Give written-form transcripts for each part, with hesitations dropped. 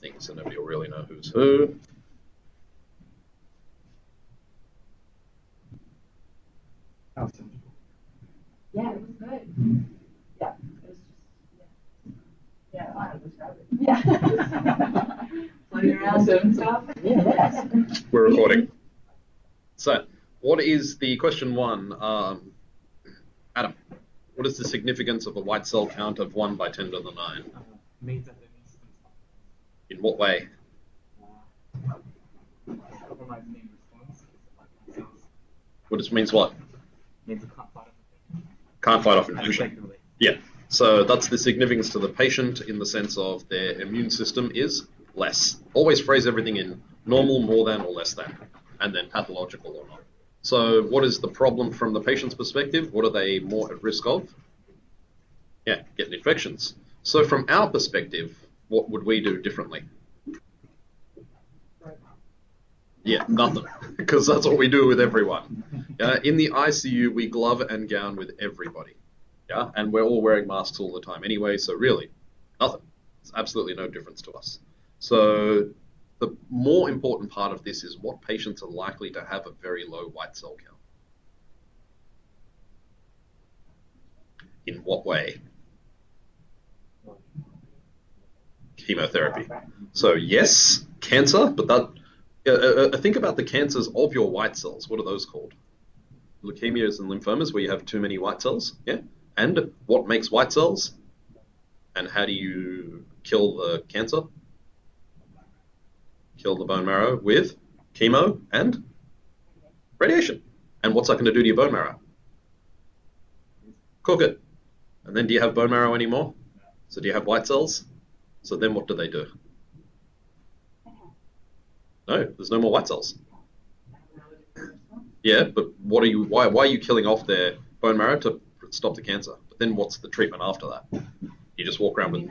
things, so nobody will really know who's who. Yeah, it was good. Yeah, it was just, yeah, I don't describe it. Yeah. Floating around doing stuff. Yeah. We're recording. So, what is the question one? Adam, what is the significance of a white cell count of 1 by 10 to the 9? Means that the immune system's In what way? compromised immune response. Cells Which means what? means it can't fight off infection. Can't fight off As infection. effectively. Yeah. So that's the significance to the patient in the sense of their immune system is less. Always phrase everything in normal, more than, or less than, and then pathological or not. So what is the problem from the patient's perspective? What are they more at risk of? Yeah, getting infections. So from our perspective, what would we do differently? Yeah, nothing, because that's what we do with everyone. In the ICU, we glove and gown with everybody. Yeah, and we're all wearing masks all the time anyway, so really, nothing. It's absolutely no difference to us. So the more important part of this is what patients are likely to have a very low white cell count. In what way? Chemotherapy. So yes, cancer, but that think about the cancers of your white cells. What are those called? Leukemias and lymphomas, where you have too many white cells. Yeah. And what makes white cells? And how do you kill the cancer? Kill the bone marrow with chemo and radiation. And what's that going to do to your bone marrow? Cook it. And then do you have bone marrow anymore? So do you have white cells? So then what do they do? No, there's no more white cells. Yeah, but what are you? Why are you killing off their bone marrow to stop the cancer? But then what's the treatment after that? You just walk around with.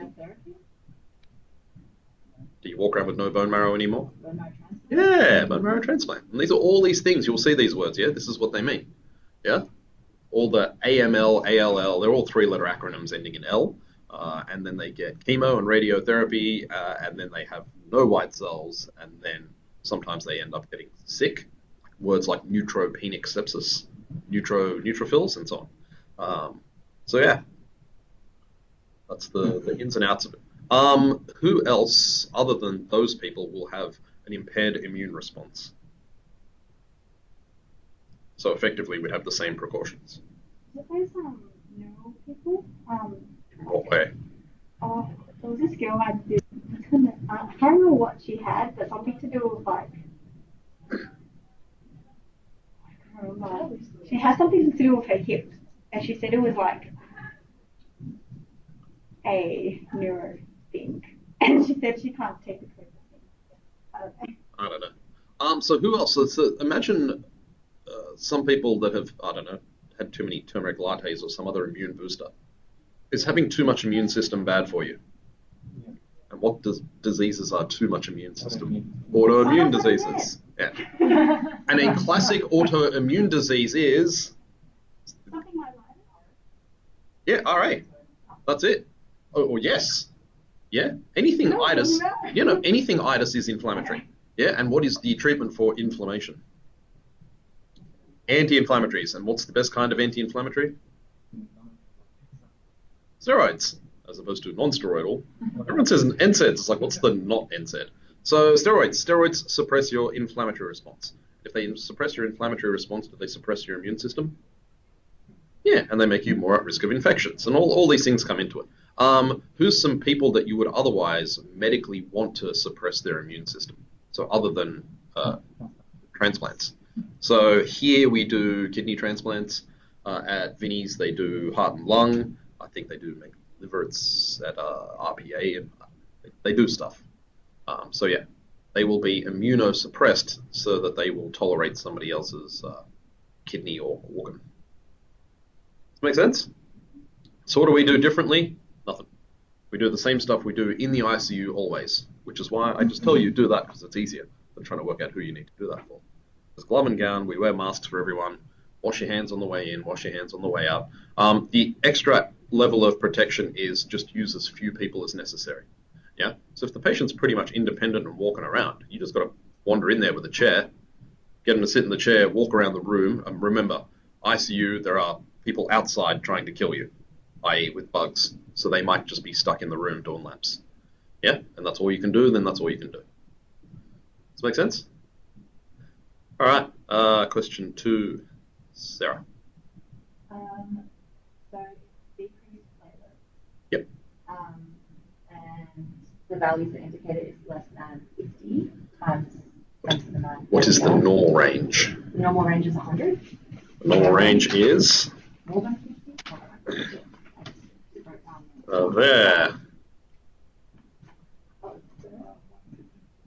Do you walk around with no bone marrow anymore? Bone marrow transplant? Yeah, bone marrow transplant. And these are all these things. You'll see these words. Yeah, this is what they mean. Yeah, all the AML, ALL. They're all three-letter acronyms ending in L. And then they get chemo and radiotherapy, and then they have no white cells, and then sometimes they end up getting sick. Words like neutropenic sepsis, neutrophils, and so on. So yeah, that's the ins and outs of it. Who else, other than those people, will have an impaired immune response? So effectively, we'd have the same precautions. So there's neuro people. In what way? There was this girl I did. I can't remember what she had, but something to do with like. I can't remember. She had something to do with her hips, and she said it was like a neuro thing, and she said she can't take it. I don't know. So who else? So imagine some people that have, I don't know, had too many turmeric lattes or some other immune booster. Is having too much immune system bad for you? And what diseases are too much immune system? Autoimmune diseases. Yeah. And a classic autoimmune disease is. Something like that. Yeah, RA. That's it. Oh, yes. Yeah. Anything itis. Anything itis is inflammatory. Yeah. And what is the treatment for inflammation? Anti-inflammatories. And what's the best kind of anti-inflammatory? Steroids, as opposed to non-steroidal. Everyone says NSAIDs. It's like, what's the not NSAID? So steroids. Steroids suppress your inflammatory response. If they suppress your inflammatory response, do they suppress your immune system? Yeah, and they make you more at risk of infections. And all these things come into it. Who's some people that you would otherwise medically want to suppress their immune system? So other than transplants. So here we do kidney transplants. At Vinnie's they do heart and lung. I think they do maybe liver. It's at RPA, and they do stuff. So yeah, they will be immunosuppressed so that they will tolerate somebody else's kidney or organ. Does that make sense? So what do we do differently? Nothing. We do the same stuff we do in the ICU always, which is why I just tell you do that because it's easier than trying to work out who you need to do that for. There's glove and gown. We wear masks for everyone. Wash your hands on the way in. Wash your hands on the way out. The extra level of protection is just use as few people as necessary. Yeah. So if the patient's pretty much independent and walking around, you just got to wander in there with a chair, get them to sit in the chair, walk around the room, and remember, ICU, there are people outside trying to kill you, i.e. with bugs. So they might just be stuck in the room doing laps. Yeah, and that's all you can do, then that's all you can do. Does that make sense? All right, question 2, Sarah. So decreased platelets. Yep. And the values that indicate it is less than 50 times 10 to the 9. What is the normal range? The normal range is 100. The normal range is? More than 50? There.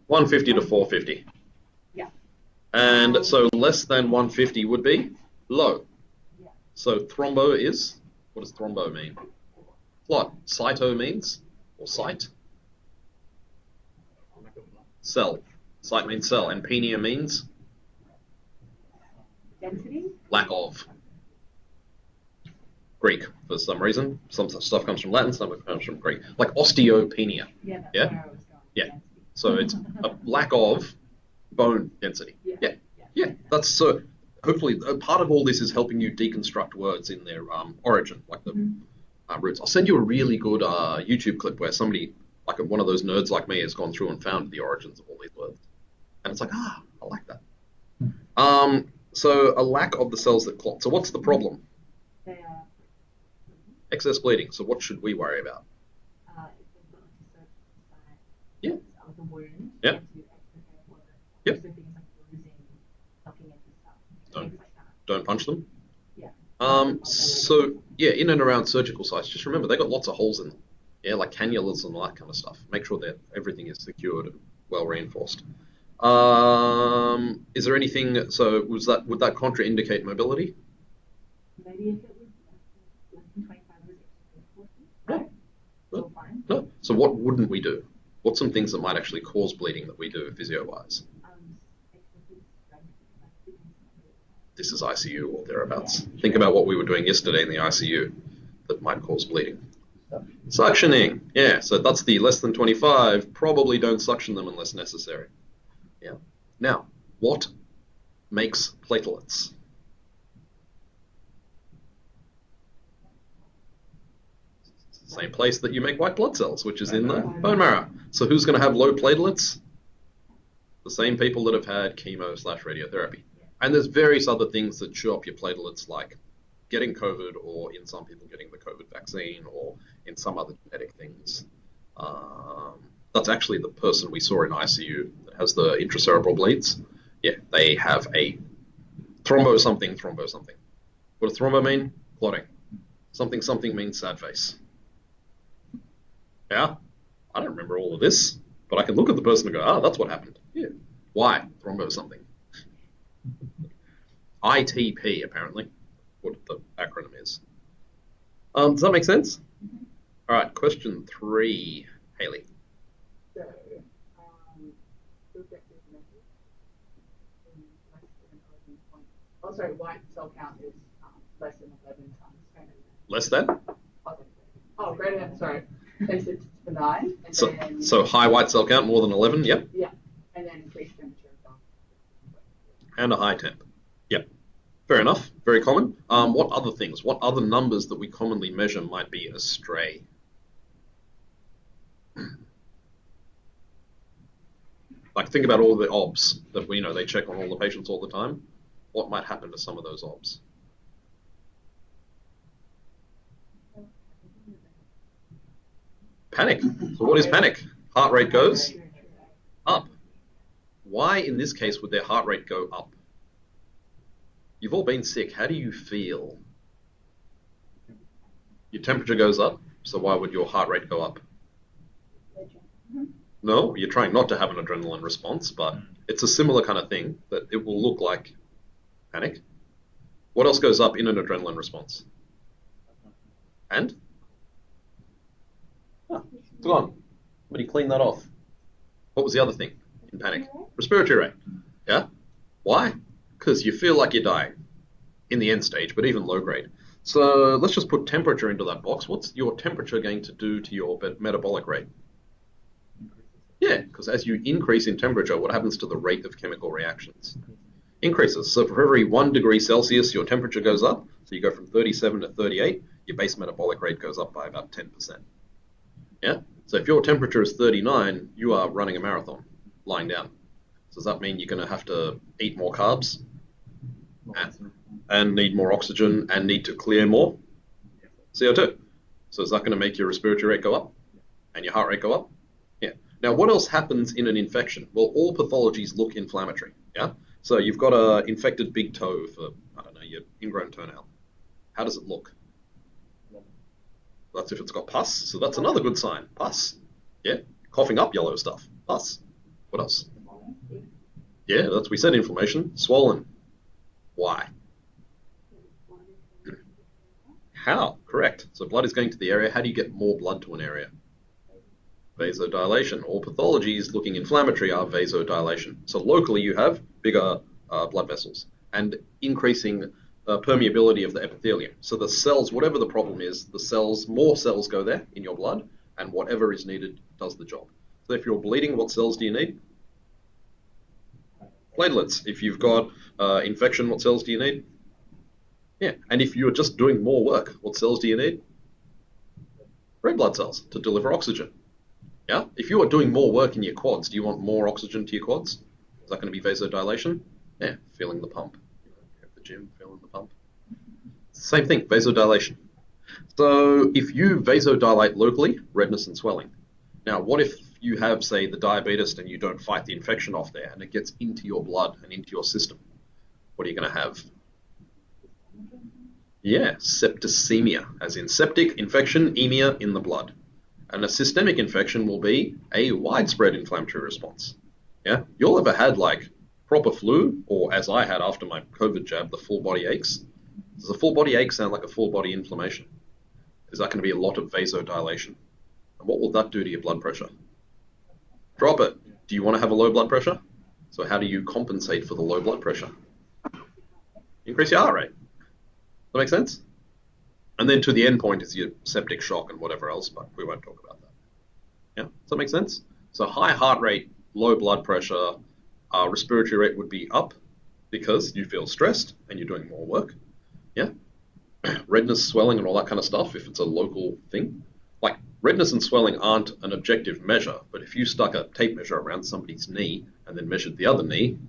150 to 450. Yeah. And so less than 150 would be low. Yeah. So thrombo is? What does thrombo mean? What? Cyto means? Or site? Cell. Site means cell. And penia means? Density? Lack of. Greek, for some reason. Some stuff comes from Latin, some comes from Greek. Like osteopenia. Yeah, that's Yeah? where I was going. Yeah. Density. So it's a lack of bone density. Yeah. That's so. Hopefully, part of all this is helping you deconstruct words in their origin, like the roots. I'll send you a really good YouTube clip where somebody, like one of those nerds like me, has gone through and found the origins of all these words, and it's like, I like that. So a lack of the cells that clot. So what's the problem? They are Excess bleeding. So what should we worry about? if they've got like a surgical site Yeah. of the wound, Yeah. to extricate blood. Yep. So things like bruising, knocking into stuff, Don't. things like that. Don't punch them. Yeah. So yeah, in and around surgical sites, just remember they got lots of holes in them. Yeah, like cannulas and all that kind of stuff. Make sure that everything is secured and well reinforced. Is there anything? So would that contraindicate mobility? Maybe if it was less than 25 was extra 40, No. right? Still fine. No. So what wouldn't we do? What's some things that might actually cause bleeding that we do physio-wise? Excessive strength because This is ICU or thereabouts. Think about what we were doing yesterday in the ICU that might cause bleeding. Suctioning. Yeah, so that's the less than 25. Probably don't suction them unless necessary. Yeah. Now, what makes platelets? Same place that you make white blood cells, which is in the bone marrow. So who's going to have low platelets? The same people that have had chemo/radiotherapy. And there's various other things that chew up your platelets, like getting COVID, or in some people getting the COVID vaccine, or in some other genetic things. That's actually the person we saw in ICU that has the intracerebral bleeds. Yeah, they have a thrombo something. What does thrombo mean? Clotting. Something means sad face. Yeah, I don't remember all of this, but I can look at the person and go, that's what happened. Yeah. Why? Thrombo something. ITP, apparently, what the acronym is. Does that make sense? All right, question 3, Haley. So, objective measure in less than 11 point. Oh, sorry, white cell count is less than 11 times greater than. Less than? Oh, greater than, sorry. 10 to the 9. And then, So high white cell count, more than 11, yep. Yeah, and then increased temperature. And a high temp. Yep. Fair enough. Very common. What other things? What other numbers that we commonly measure might be astray? Like think about all the OBS that they check on all the patients all the time. What might happen to some of those OBS? Panic. So what is panic? Heart rate goes up. Why in this case would their heart rate go up? You've all been sick. How do you feel? Your temperature goes up, so why would your heart rate go up? No, you're trying not to have an adrenaline response, but it's a similar kind of thing that it will look like panic. What else goes up in an adrenaline response? And? It's gone. Somebody clean that off. What was the other thing in panic? Respiratory rate. Yeah? Why? Because you feel like you're dying in the end stage, but even low grade. So let's just put temperature into that box. What's your temperature going to do to your metabolic rate? Yeah, because as you increase in temperature, what happens to the rate of chemical reactions? Increases. So for every 1 degree Celsius, your temperature goes up. So you go from 37 to 38, your base metabolic rate goes up by about 10%. Yeah? So if your temperature is 39, you are running a marathon, lying down. So does that mean you're going to have to eat more carbs and need more oxygen and need to clear more CO2? So is that going to make your respiratory rate go up and your heart rate go up? Yeah. Now, what else happens in an infection? Well, all pathologies look inflammatory. Yeah. So you've got a infected big toe for, I don't know, your ingrown toenail. How does it look? That's if it's got pus. So that's another good sign. Pus. Yeah. Coughing up yellow stuff. Pus. What else? Yeah, that's, we said inflammation. Swollen. Why? How? Correct. So blood is going to the area. How do you get more blood to an area? Vasodilation. All pathologies looking inflammatory are vasodilation. So locally you have bigger blood vessels and increasing permeability of the epithelium. So the cells, whatever the problem is, the cells, more cells go there in your blood, and whatever is needed does the job. So if you're bleeding, what cells do you need? Platelets. If you've got infection, what cells do you need? Yeah. And if you're just doing more work, what cells do you need? Red blood cells to deliver oxygen. Yeah. If you are doing more work in your quads, do you want more oxygen to your quads? Is that going to be vasodilation? Yeah. Feeling the pump. At the gym, feeling the pump. Same thing, vasodilation. So if you vasodilate locally, redness and swelling. Now, what if you have, say, the diabetes and you don't fight the infection off there and it gets into your blood and into your system? What are you going to have? Yeah, septicemia, as in septic infection, emia in the blood. And a systemic infection will be a widespread inflammatory response. Yeah, you'll ever had like proper flu, or as I had after my COVID jab, the full body aches. Does a full body ache sound like a full body inflammation? Is that going to be a lot of vasodilation? And what will that do to your blood pressure? Drop it. Do you want to have a low blood pressure? So how do you compensate for the low blood pressure? Increase your heart rate. That make sense? And then to the end point is your septic shock and whatever else, but we won't talk about that. Yeah, does that make sense? So high heart rate, low blood pressure, respiratory rate would be up because you feel stressed and you're doing more work. Yeah, redness, swelling, and all that kind of stuff. If it's a local thing, like redness and swelling aren't an objective measure, but if you stuck a tape measure around somebody's knee and then measured the other knee,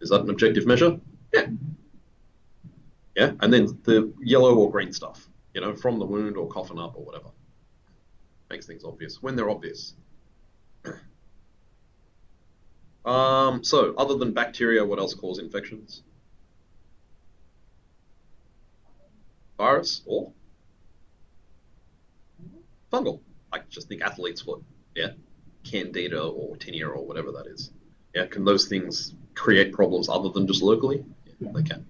is that an objective measure? Yeah. Yeah, and then the yellow or green stuff, you know, from the wound or coughing up or whatever. Makes things obvious when they're obvious. So other than bacteria, what else cause infections? Virus or fungal. I just think athlete's foot. Yeah, candida or tinea or whatever that is. Yeah, can those things create problems other than just locally? Yeah, they can.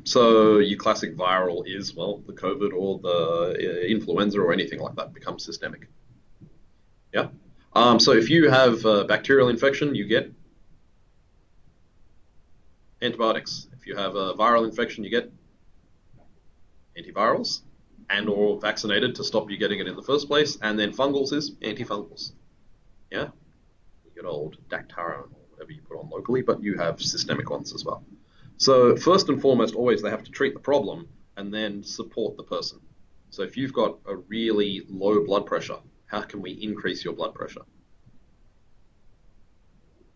So your classic viral is, well, the COVID or the influenza or anything like that becomes systemic. Yeah. So if you have a bacterial infection, you get antibiotics. If you have a viral infection, you get antivirals and or vaccinated to stop you getting it in the first place. And then fungals is antifungals. Yeah. You get old Dactara or whatever you put on locally, but you have systemic ones as well. So first and foremost, always they have to treat the problem and then support the person. So if you've got a really low blood pressure, how can we increase your blood pressure?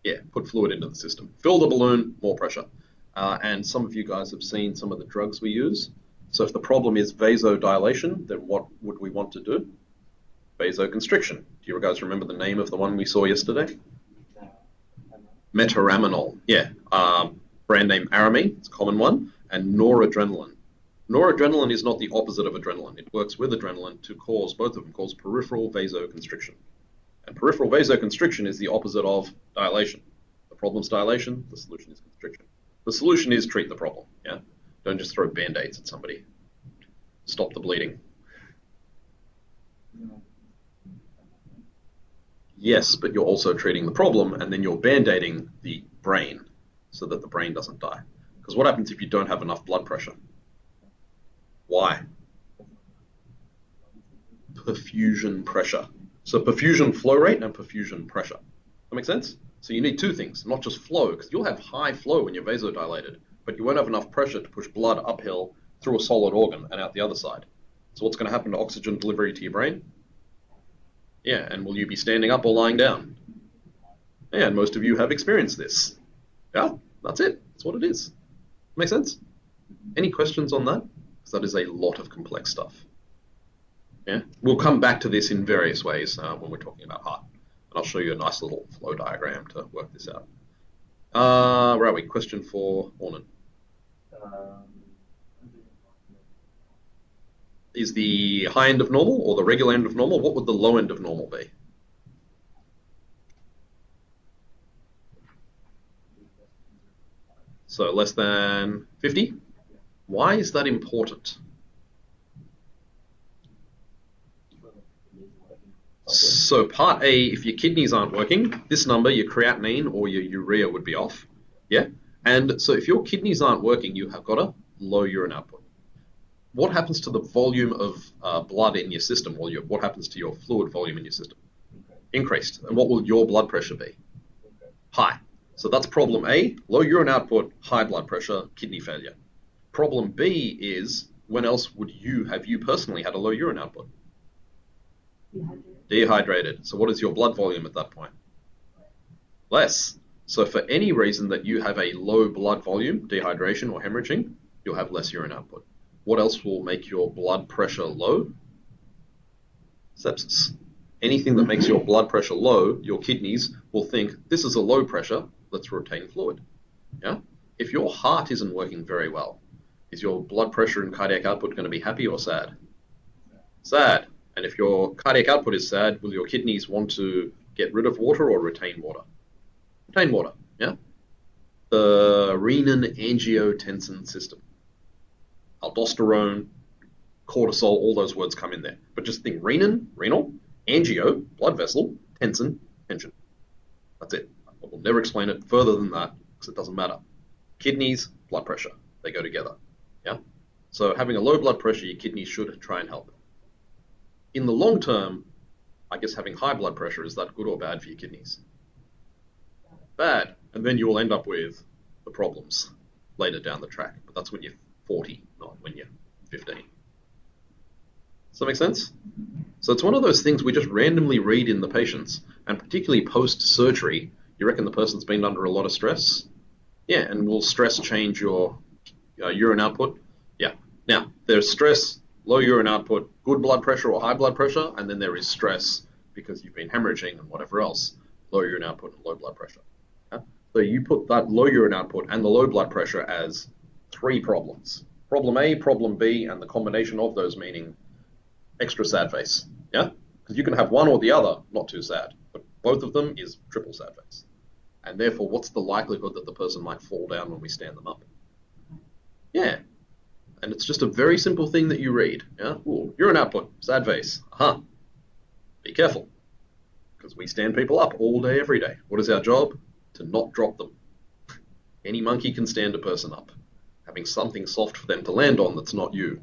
Yeah, put fluid into the system. Fill the balloon, more pressure. And some of you guys have seen some of the drugs we use. So if the problem is vasodilation, then what would we want to do? Vasoconstriction. Do you guys remember the name of the one we saw yesterday? Metaraminol. Yeah. Brand name Aramine, it's a common one, and noradrenaline. Noradrenaline is not the opposite of adrenaline. It works with adrenaline to cause, both of them cause peripheral vasoconstriction. And peripheral vasoconstriction is the opposite of dilation. The problem's dilation, the solution is constriction. The solution is treat the problem, yeah? Don't just throw Band-Aids at somebody. Stop the bleeding. Yes, but you're also treating the problem and then you're Band-Aiding the brain so that the brain doesn't die. Because what happens if you don't have enough blood pressure? Why? Perfusion pressure. So perfusion flow rate and perfusion pressure. That makes sense? So you need two things, not just flow, because you'll have high flow when you're vasodilated, but you won't have enough pressure to push blood uphill through a solid organ and out the other side. So what's going to happen to oxygen delivery to your brain? Yeah, and will you be standing up or lying down? Yeah, and most of you have experienced this. Yeah, that's it. That's what it is. Make sense? Any questions on that? Because that is a lot of complex stuff. Yeah, we'll come back to this in various ways when we're talking about heart. And I'll show you a nice little flow diagram to work this out. Where are we? Question for Ornan. Is the high end of normal or the regular end of normal? What would the low end of normal be? So less than 50? Why is that important? So part A, if your kidneys aren't working, this number, your creatinine or your urea would be off. Yeah? And so if your kidneys aren't working, you have got a low urine output. What happens to the volume of blood in your system? Well, what happens to your fluid volume in your system? Increased. And what will your blood pressure be? High. So that's problem A, low urine output, high blood pressure, kidney failure. Problem B is, when else would have you personally had a low urine output? Dehydrated. So what is your blood volume at that point? Less. So for any reason that you have a low blood volume, dehydration or hemorrhaging, you'll have less urine output. What else will make your blood pressure low? Sepsis. Anything that makes your blood pressure low, your kidneys will think, this is a low pressure, let's retain fluid. Yeah? If your heart isn't working very well, is your blood pressure and cardiac output going to be happy or sad? Sad. And if your cardiac output is sad, will your kidneys want to get rid of water or retain water? Retain water, yeah? The renin-angiotensin system. Aldosterone, cortisol, all those words come in there. But just think renin, renal, angio, blood vessel, tensin, tension. That's it. I will never explain it further than that because it doesn't matter. Kidneys, blood pressure, they go together, yeah? So having a low blood pressure, your kidneys should try and help. In the long term, I guess having high blood pressure, is that good or bad for your kidneys? Bad. And then you will end up with the problems later down the track. But that's when you're 40, not when you're 15. Does that make sense? So it's one of those things we just randomly read in the patients, and particularly post-surgery, you reckon the person's been under a lot of stress? Yeah, and will stress change your urine output? Yeah. Now, there's stress, low urine output, good blood pressure or high blood pressure, and then there is stress because you've been hemorrhaging and whatever else, low urine output and low blood pressure. Yeah? So you put that low urine output and the low blood pressure as three problems. Problem A, problem B, and the combination of those meaning extra sad face. Yeah? Because you can have one or the other, not too sad, but both of them is triple sad face. And therefore, what's the likelihood that the person might fall down when we stand them up? Yeah. And it's just a very simple thing that you read. Yeah? Ooh, urine output, sad face. Aha. Be careful. Because we stand people up all day, every day. What is our job? To not drop them. Any monkey can stand a person up. Having something soft for them to land on that's not you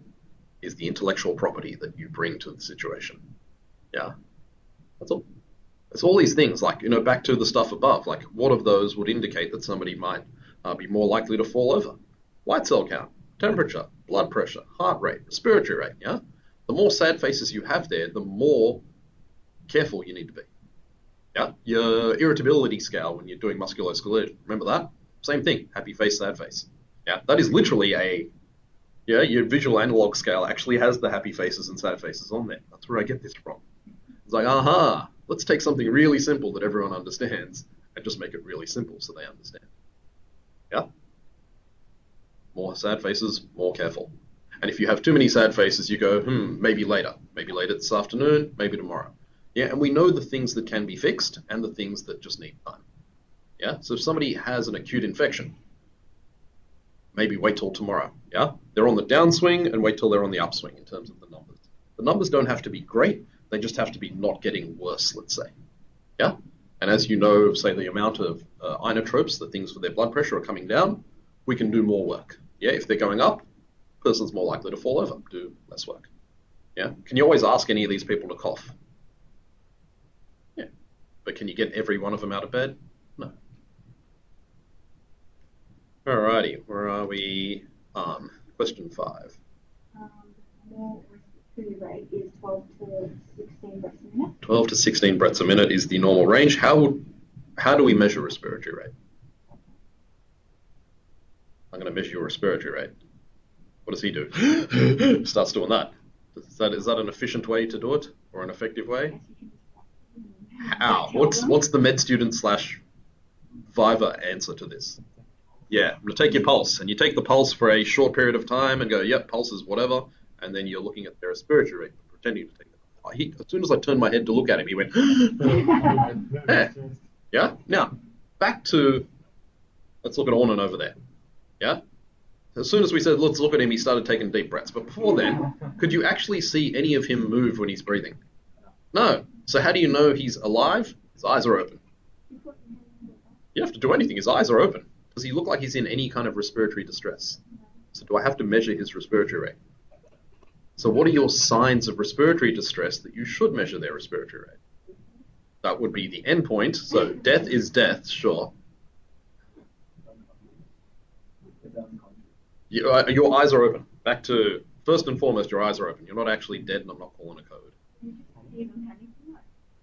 is the intellectual property that you bring to the situation. Yeah? That's all. It's all these things, like, back to the stuff above, like what of those would indicate that somebody might be more likely to fall over? White cell count, temperature, blood pressure, heart rate, respiratory rate, yeah? The more sad faces you have there, the more careful you need to be. Yeah? Your irritability scale when you're doing musculoskeletal, remember that? Same thing, happy face, sad face. Yeah, that is literally your visual analog scale actually has the happy faces and sad faces on there. That's where I get this from. It's like, aha, let's take something really simple that everyone understands and just make it really simple so they understand. Yeah? More sad faces, more careful. And if you have too many sad faces, you go, maybe later. Maybe later this afternoon, maybe tomorrow. Yeah, and we know the things that can be fixed and the things that just need time. Yeah, so if somebody has an acute infection, maybe wait till tomorrow. Yeah, they're on the downswing and wait till they're on the upswing in terms of the numbers. The numbers don't have to be great. They just have to be not getting worse, let's say. Yeah, and as you know, say the amount of inotropes, the things for their blood pressure are coming down, we can do more work. Yeah, if they're going up, person's more likely to fall over, do less work. Yeah, can you always ask any of these people to cough? But can you get every one of them out of bed? No. Alrighty, where are we? Question 5. Normal respiratory rate is 12 to 16 breaths a minute. 12 to 16 breaths a minute is the normal range. How do we measure respiratory rate? I'm going to measure your respiratory rate. What does he do? Starts doing that. Is that an efficient way to do it, or an effective way? How? What's the med student / Viva answer to this? Yeah, I'm going to take your pulse, and you take the pulse for a short period of time and go, yep, pulse is whatever, and then you're looking at their respiratory rate, pretending to take it. As soon as I turned my head to look at him, he went, yeah. Yeah? Now, back to, let's look at Ornan over there. Yeah? As soon as we said, let's look at him, he started taking deep breaths. But before then, could you actually see any of him move when he's breathing? No. So how do you know he's alive? His eyes are open. You don't have to do anything. His eyes are open. Does he look like he's in any kind of respiratory distress? So do I have to measure his respiratory rate? So what are your signs of respiratory distress that you should measure their respiratory rate? That would be the endpoint. So death is death, sure. Your eyes are open. Back to, first and foremost, your eyes are open. You're not actually dead, and I'm not calling a code.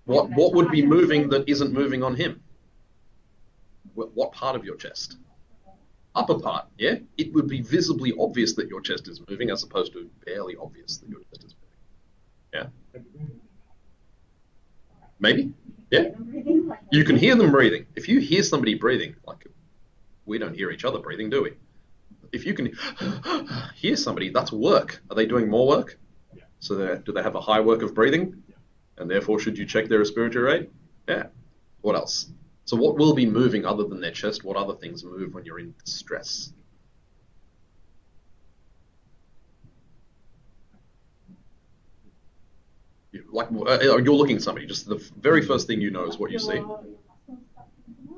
What would be moving that isn't moving on him? What part of your chest? Upper part, yeah? It would be visibly obvious that your chest is moving as opposed to barely obvious that your chest is moving. Yeah? Maybe? Yeah? You can hear them breathing. If you hear somebody breathing, like we don't hear each other breathing, do we? If you can hear somebody, that's work. Are they doing more work? Yeah. So do they have a high work of breathing? Yeah. And therefore, should you check their respiratory rate? Yeah. What else? So what will be moving other than their chest? What other things move when you're in distress? You're looking at somebody. Just the very first thing you know is what you see.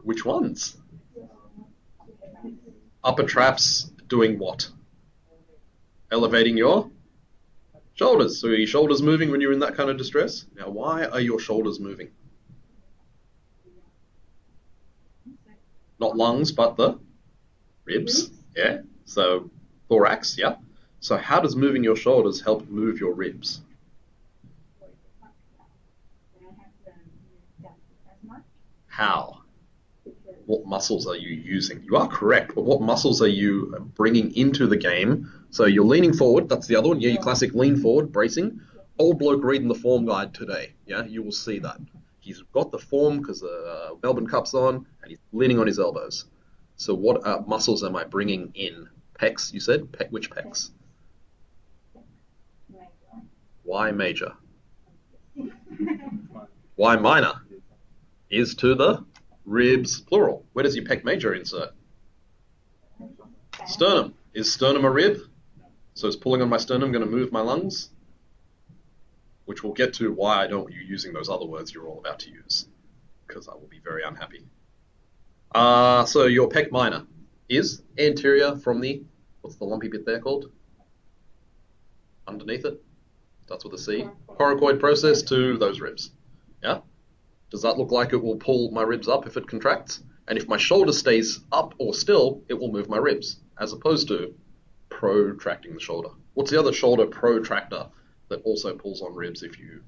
Which ones? Upper traps doing what? Elevating your shoulders. So are your shoulders moving when you're in that kind of distress? Now, why are your shoulders moving? Not lungs, but the ribs. Yeah. So thorax, yeah. So how does moving your shoulders help move your ribs? How? What muscles are you using? You are correct, but what muscles are you bringing into the game? So you're leaning forward. That's the other one. Yeah, your classic lean forward, bracing. Old bloke reading the form guide today. Yeah, you will see that. He's got the form because the Melbourne Cup's on, and he's leaning on his elbows. So what muscles am I bringing in? Pecs, you said? Which pecs? Why major? Why minor? Is to the ribs, plural. Where does your pec major insert? Sternum. Is sternum a rib? So is pulling on my sternum going to move my lungs? Which we'll get to why I don't want you using those other words you're all about to use, because I will be very unhappy. So your pec minor is anterior from the, what's the lumpy bit there called? Underneath it? That's with a C. Coracoid process to those ribs. Yeah? Does that look like it will pull my ribs up if it contracts? And if my shoulder stays up or still, it will move my ribs, as opposed to protracting the shoulder. What's the other shoulder protractor that also pulls on ribs if you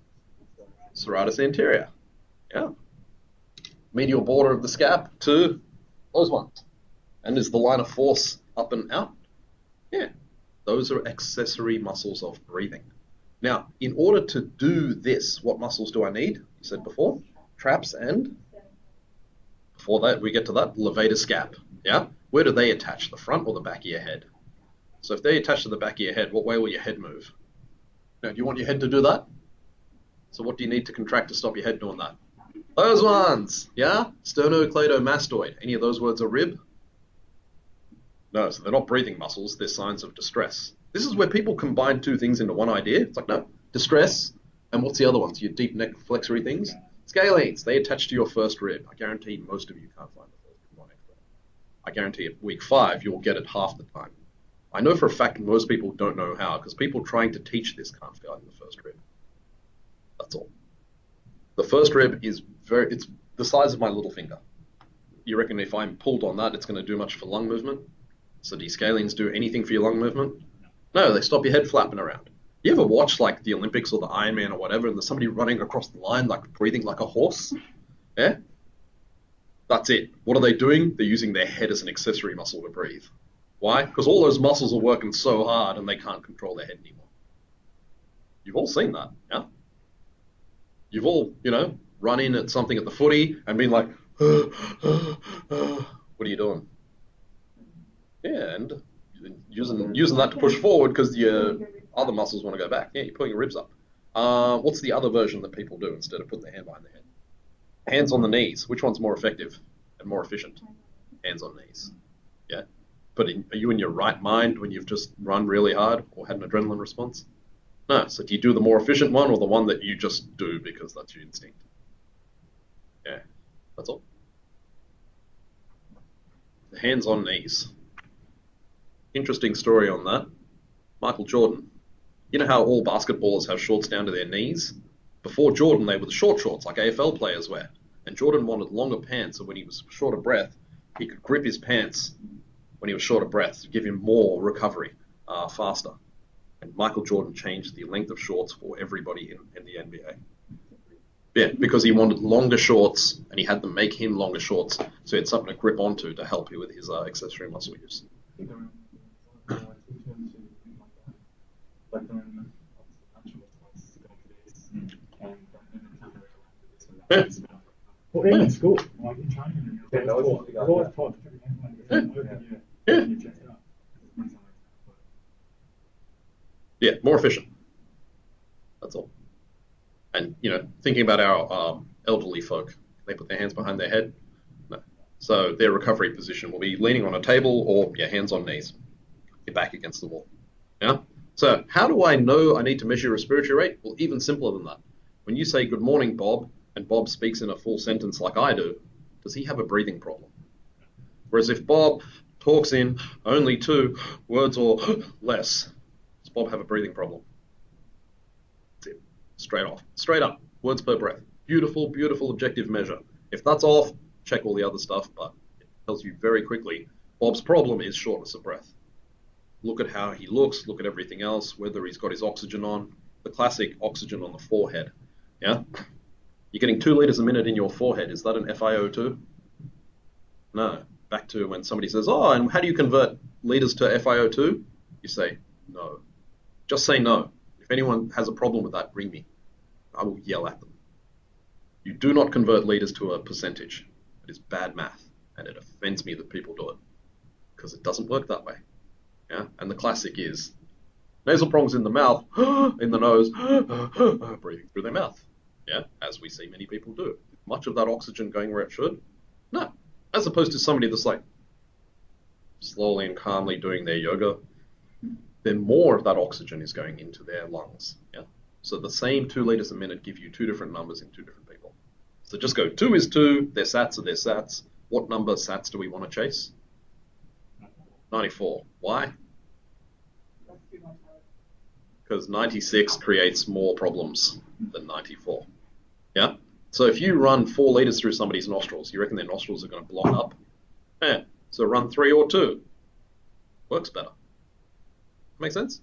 serratus anterior? Yeah. Medial border of the scap to those ones. And is the line of force up and out? Yeah. Those are accessory muscles of breathing. Now, in order to do this, what muscles do I need? You said before, traps and, before that, we get to that, levator scap. Yeah? Where do they attach, the front or the back of your head? So if they attach to the back of your head, what way will your head move? Now, do you want your head to do that? So what do you need to contract to stop your head doing that? Those ones, yeah? Sternocleidomastoid. Any of those words a rib? No, so they're not breathing muscles, they're signs of distress. This is where people combine two things into one idea. It's like, no, distress, and what's the other ones? Your deep neck flexory things? Scalenes, they attach to your first rib. I guarantee most of you can't find the first rib on expert. I guarantee at week 5, you'll get it half the time. I know for a fact most people don't know how, because people trying to teach this can't find the first rib. That's all. The first rib is it's the size of my little finger. You reckon if I'm pulled on that, it's going to do much for lung movement? So do scalenes do anything for your lung movement? No, they stop your head flapping around. You ever watch like the Olympics or the Ironman or whatever, and there's somebody running across the line, like breathing like a horse? Yeah? That's it. What are they doing? They're using their head as an accessory muscle to breathe. Why? Because all those muscles are working so hard and they can't control their head anymore. You've all seen that, yeah? You've all, run in at something at the footy and been like, what are you doing? Yeah, and using that to push forward because your other muscles want to go back. Yeah, you're pulling your ribs up. What's the other version that people do instead of putting their hand behind their head? Hands on the knees. Which one's more effective and more efficient? Hands on knees. Yeah. But are you in your right mind when you've just run really hard or had an adrenaline response? No. So do you do the more efficient one or the one that you just do because that's your instinct? Yeah. That's all. The hands on knees. Interesting story on that. Michael Jordan. You know how all basketballers have shorts down to their knees? Before Jordan, they were the short shorts like AFL players wear. And Jordan wanted longer pants, so when he was short of breath, he could grip his pants when he was short of breath to give him more recovery faster. And Michael Jordan changed the length of shorts for everybody in the NBA. Yeah, because he wanted longer shorts, and he had them make him longer shorts, so he had something to grip onto to help you with his accessory muscle use. Yeah. Well, even in school, like in training, I was always taught to put your hands behind your head and open your chest up. Yeah, more efficient. That's all. And, thinking about our elderly folk, they put their hands behind their head. No. So their recovery position will be leaning on a table or hands on knees. Your back against the wall. Yeah. So how do I know I need to measure your respiratory rate? Well, even simpler than that. When you say, "Good morning, Bob," and Bob speaks in a full sentence like I do, does he have a breathing problem? Whereas if Bob talks in only 2 words or less, does Bob have a breathing problem? That's it. Straight up, words per breath. Beautiful, beautiful objective measure. If that's off, check all the other stuff, but it tells you very quickly, Bob's problem is shortness of breath. Look at how he looks, look at everything else, whether he's got his oxygen on, the classic oxygen on the forehead. Yeah? You're getting 2 liters a minute in your forehead. Is that an FiO2? No. Back to when somebody says, "Oh, and how do you convert liters to FiO2? You say, no. Just say no. If anyone has a problem with that, ring me. I will yell at them. You do not convert liters to a percentage. It is bad math, and it offends me that people do it because it doesn't work that way. Yeah? And the classic is nasal prongs in the mouth, in the nose, breathing through their mouth. Yeah, as we see many people do. Much of that oxygen going where it should? No. As opposed to somebody that's like slowly and calmly doing their yoga, then more of that oxygen is going into their lungs. Yeah. So the same 2 liters a minute give you 2 different numbers in 2 different people. So just go 2 is 2, their sats are their sats. What number sats do we want to chase? 94. Why? Because 96 creates more problems than 94. Yeah? So if you run 4 liters through somebody's nostrils, you reckon their nostrils are going to block up? Yeah. So run 3 or 2. Works better. Make sense?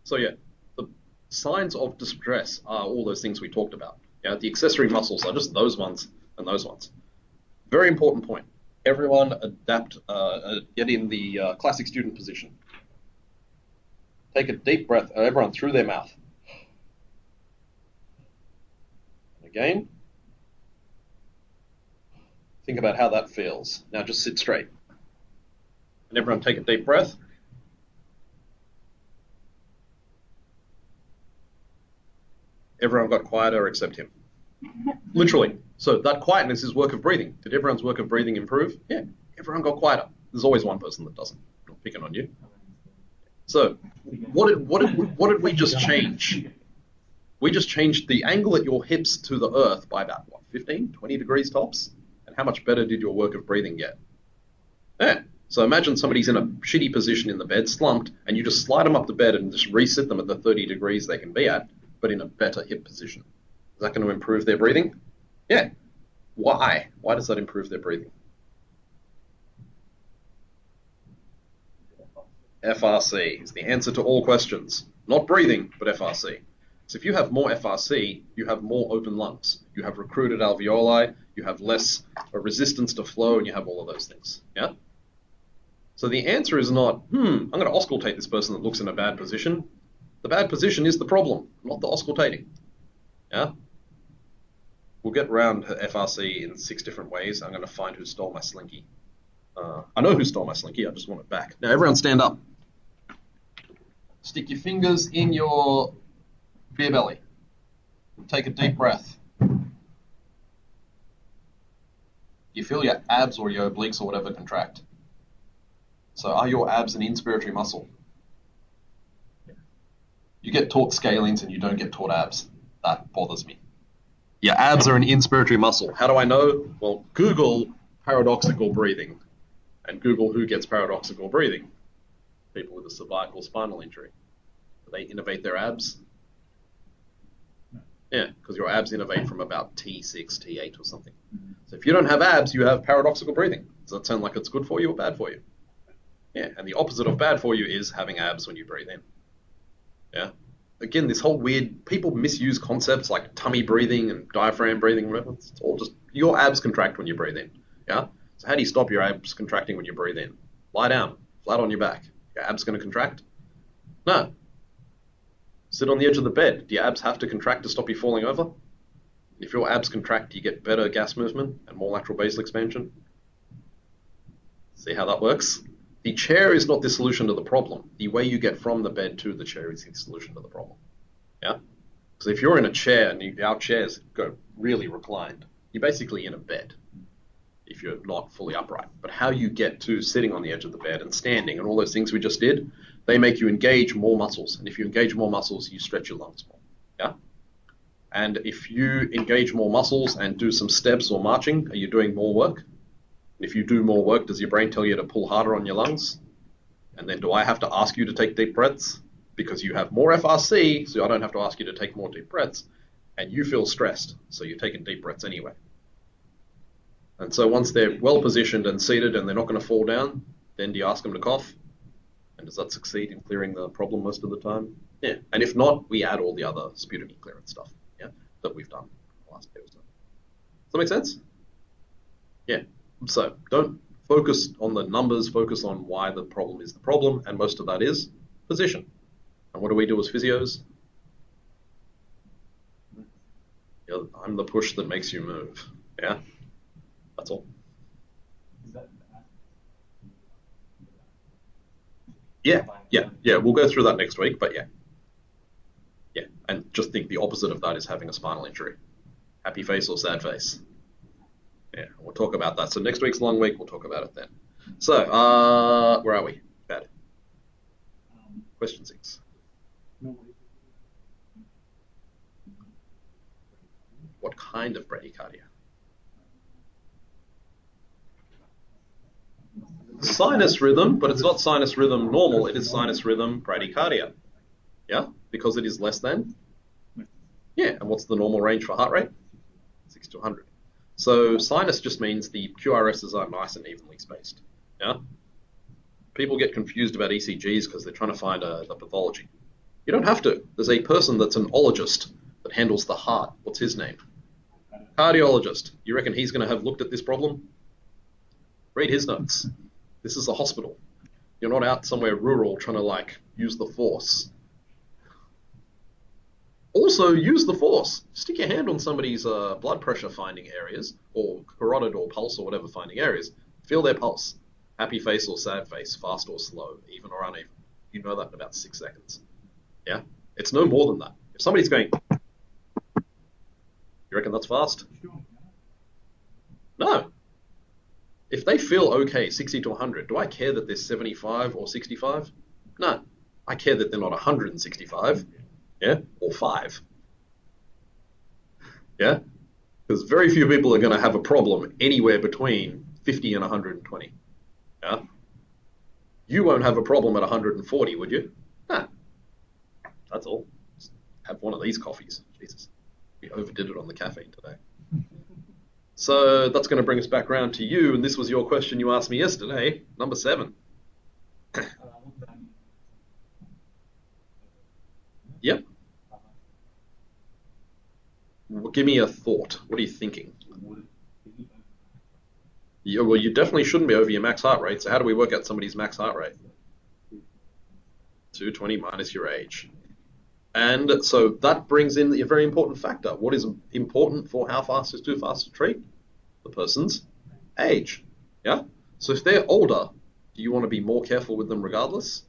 So yeah, the signs of distress are all those things we talked about. Yeah, the accessory muscles are just those ones and those ones. Very important point. Everyone get in the classic student position. Take a deep breath, everyone through their mouth. Again, think about how that feels. Now just sit straight. And everyone take a deep breath. Everyone got quieter except him. Literally. So that quietness is work of breathing. Did everyone's work of breathing improve? Yeah, everyone got quieter. There's always one person that doesn't. I'm not picking on you. So what did we just change? We just changed the angle at your hips to the earth by about, 15, 20 degrees tops? And how much better did your work of breathing get? Yeah. So imagine somebody's in a shitty position in the bed, slumped, and you just slide them up the bed and just reset them at the 30 degrees they can be at, but in a better hip position. Is that going to improve their breathing? Yeah. Why? Why does that improve their breathing? FRC is the answer to all questions. Not breathing, but FRC. So if you have more FRC, you have more open lungs. You have recruited alveoli, you have less resistance to flow, and you have all of those things. Yeah? So the answer is not, I'm going to auscultate this person that looks in a bad position. The bad position is the problem, not the auscultating. Yeah? We'll get around FRC in 6 different ways. I'm going to find who stole my slinky. I know who stole my slinky, I just want it back. Now everyone stand up. Stick your fingers in your beer belly. Take a deep breath. You feel your abs or your obliques or whatever contract. So are your abs an inspiratory muscle? You get taught scalenes and you don't get taught abs. That bothers me. Your abs are an inspiratory muscle. How do I know? Well, Google paradoxical breathing and Google who gets paradoxical breathing. People with a cervical spinal injury. Do they innervate their abs? Yeah, because your abs innervate from about T6, T8 or something. So if you don't have abs, you have paradoxical breathing. Does that sound like it's good for you or bad for you? Yeah, and the opposite of bad for you is having abs when you breathe in. Yeah. Again, this whole weird, people misuse concepts like tummy breathing and diaphragm breathing, whatever. It's all just, your abs contract when you breathe in. Yeah. So how do you stop your abs contracting when you breathe in? Lie down, flat on your back. Your abs going to contract? No. Sit on the edge of the bed. Do your abs have to contract to stop you falling over? If your abs contract, you get better gas movement and more lateral basal expansion. See how that works? The chair is not the solution to the problem. The way you get from the bed to the chair is the solution to the problem. Yeah? Because if you're in a chair and our chairs go really reclined, you're basically in a bed if you're not fully upright. But how you get to sitting on the edge of the bed and standing and all those things we just did, they make you engage more muscles. And if you engage more muscles, you stretch your lungs more. Yeah? And if you engage more muscles and do some steps or marching, are you doing more work? If you do more work, does your brain tell you to pull harder on your lungs? And then do I have to ask you to take deep breaths? Because you have more FRC, so I don't have to ask you to take more deep breaths. And you feel stressed, so you're taking deep breaths anyway. And so once they're well positioned and seated and they're not going to fall down, then do you ask them to cough? And does that succeed in clearing the problem most of the time? Yeah. And if not, we add all the other sputum clearance stuff, yeah, that we've done the last day or so. Does that make sense? Yeah. So don't focus on the numbers, focus on why the problem is the problem, and most of that is position. And what do we do as physios? I'm the push that makes you move. Yeah? That's all. Yeah. We'll go through that next week, but yeah. Yeah, and just think the opposite of that is having a spinal injury. Happy face or sad face. Yeah, we'll talk about that. So next week's long week, we'll talk about it then. So, where are we? Bad. Question 6. What kind of bradycardia? Sinus rhythm, but it's not sinus rhythm normal, it is sinus rhythm bradycardia. Yeah, because it is less than? Yeah, and what's the normal range for heart rate? 60 to 100. So sinus just means the QRSs are nice and evenly spaced. Yeah? People get confused about ECGs because they're trying to find the pathology. You don't have to. There's a person that's an ologist that handles the heart. What's his name? Cardiologist. You reckon he's going to have looked at this problem? Read his notes. This is a hospital. You're not out somewhere rural trying to use the force. Also, use the force. Stick your hand on somebody's blood pressure finding areas, or carotid or pulse or whatever finding areas. Feel their pulse. Happy face or sad face, fast or slow, even or uneven. You know that in about 6 seconds. Yeah? It's no more than that. If somebody's going, you reckon that's fast? No. If they feel okay, 60 to 100, do I care that they're 75 or 65? No. I care that they're not 165. Yeah, or 5. Yeah, because very few people are going to have a problem anywhere between 50 and 120. Yeah, you won't have a problem at 140, would you? Nah, that's all. Just have one of these coffees. Jesus, we overdid it on the caffeine today. So that's going to bring us back around to you, and this was your question you asked me yesterday, number 7. What that means. Yep. Well, give me a thought. What are you thinking? Would it be Yeah, well, you definitely shouldn't be over your max heart rate. So how do we work out somebody's max heart rate? 220 minus your age. And so that brings in a very important factor. What is important for how fast is too fast to treat? The person's age. Yeah? So if they're older, do you want to be more careful with them regardless?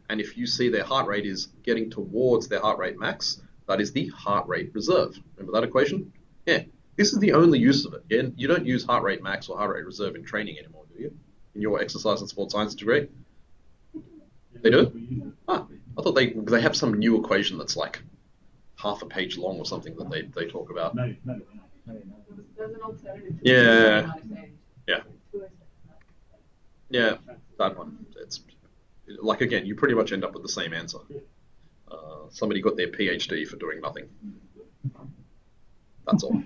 And if you see their heart rate is getting towards their heart rate max, that is the heart rate reserve. Remember that equation? Yeah. This is the only use of it. Yeah? You don't use heart rate max or heart rate reserve in training anymore, do you? In your exercise and sports science degree? They do? Ah, I thought they have some new equation that's like half a page long or something that they talk about. No. There's an alternative to Yeah. minus age. Yeah. Yeah, that one. It's like, again, you pretty much end up with the same answer. Somebody got their PhD for doing nothing. That's all.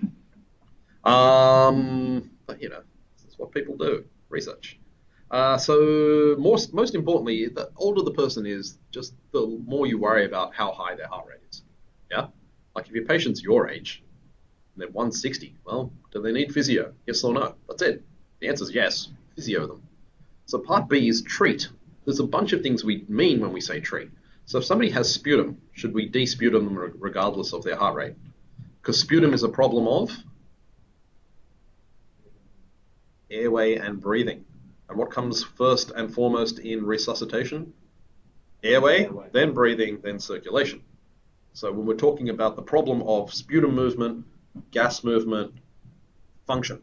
But that's what people do. Research. So most importantly, the older the person is, just the more you worry about how high their heart rate is. Yeah? Like if your patient's your age, and they're 160, well, do they need physio? Yes or no? That's it. The answer is yes. Physio them. So part B is treat. There's a bunch of things we mean when we say treat. So if somebody has sputum, should we de-sputum them regardless of their heart rate? Because sputum is a problem of airway and breathing. And what comes first and foremost in resuscitation? Airway, then breathing, then circulation. So when we're talking about the problem of sputum movement, gas movement, function,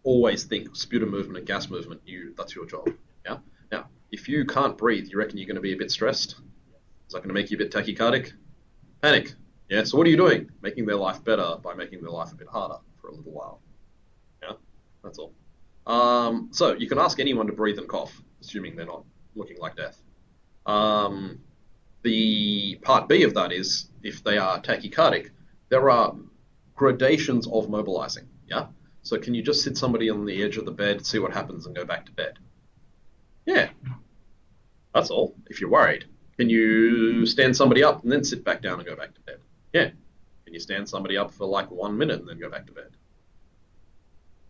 always think sputum movement and gas movement. That's your job. Yeah. Now, if you can't breathe, you reckon you're going to be a bit stressed? Is that going to make you a bit tachycardic? Panic. Yeah. So what are you doing? Making their life better by making their life a bit harder for a little while. Yeah. That's all. So you can ask anyone to breathe and cough, assuming they're not looking like death. The part B of that is if they are tachycardic, there are gradations of mobilizing. Yeah. So can you just sit somebody on the edge of the bed, see what happens, and go back to bed? Yeah. That's all. If you're worried, can you stand somebody up and then sit back down and go back to bed? Yeah. Can you stand somebody up for like 1 minute and then go back to bed?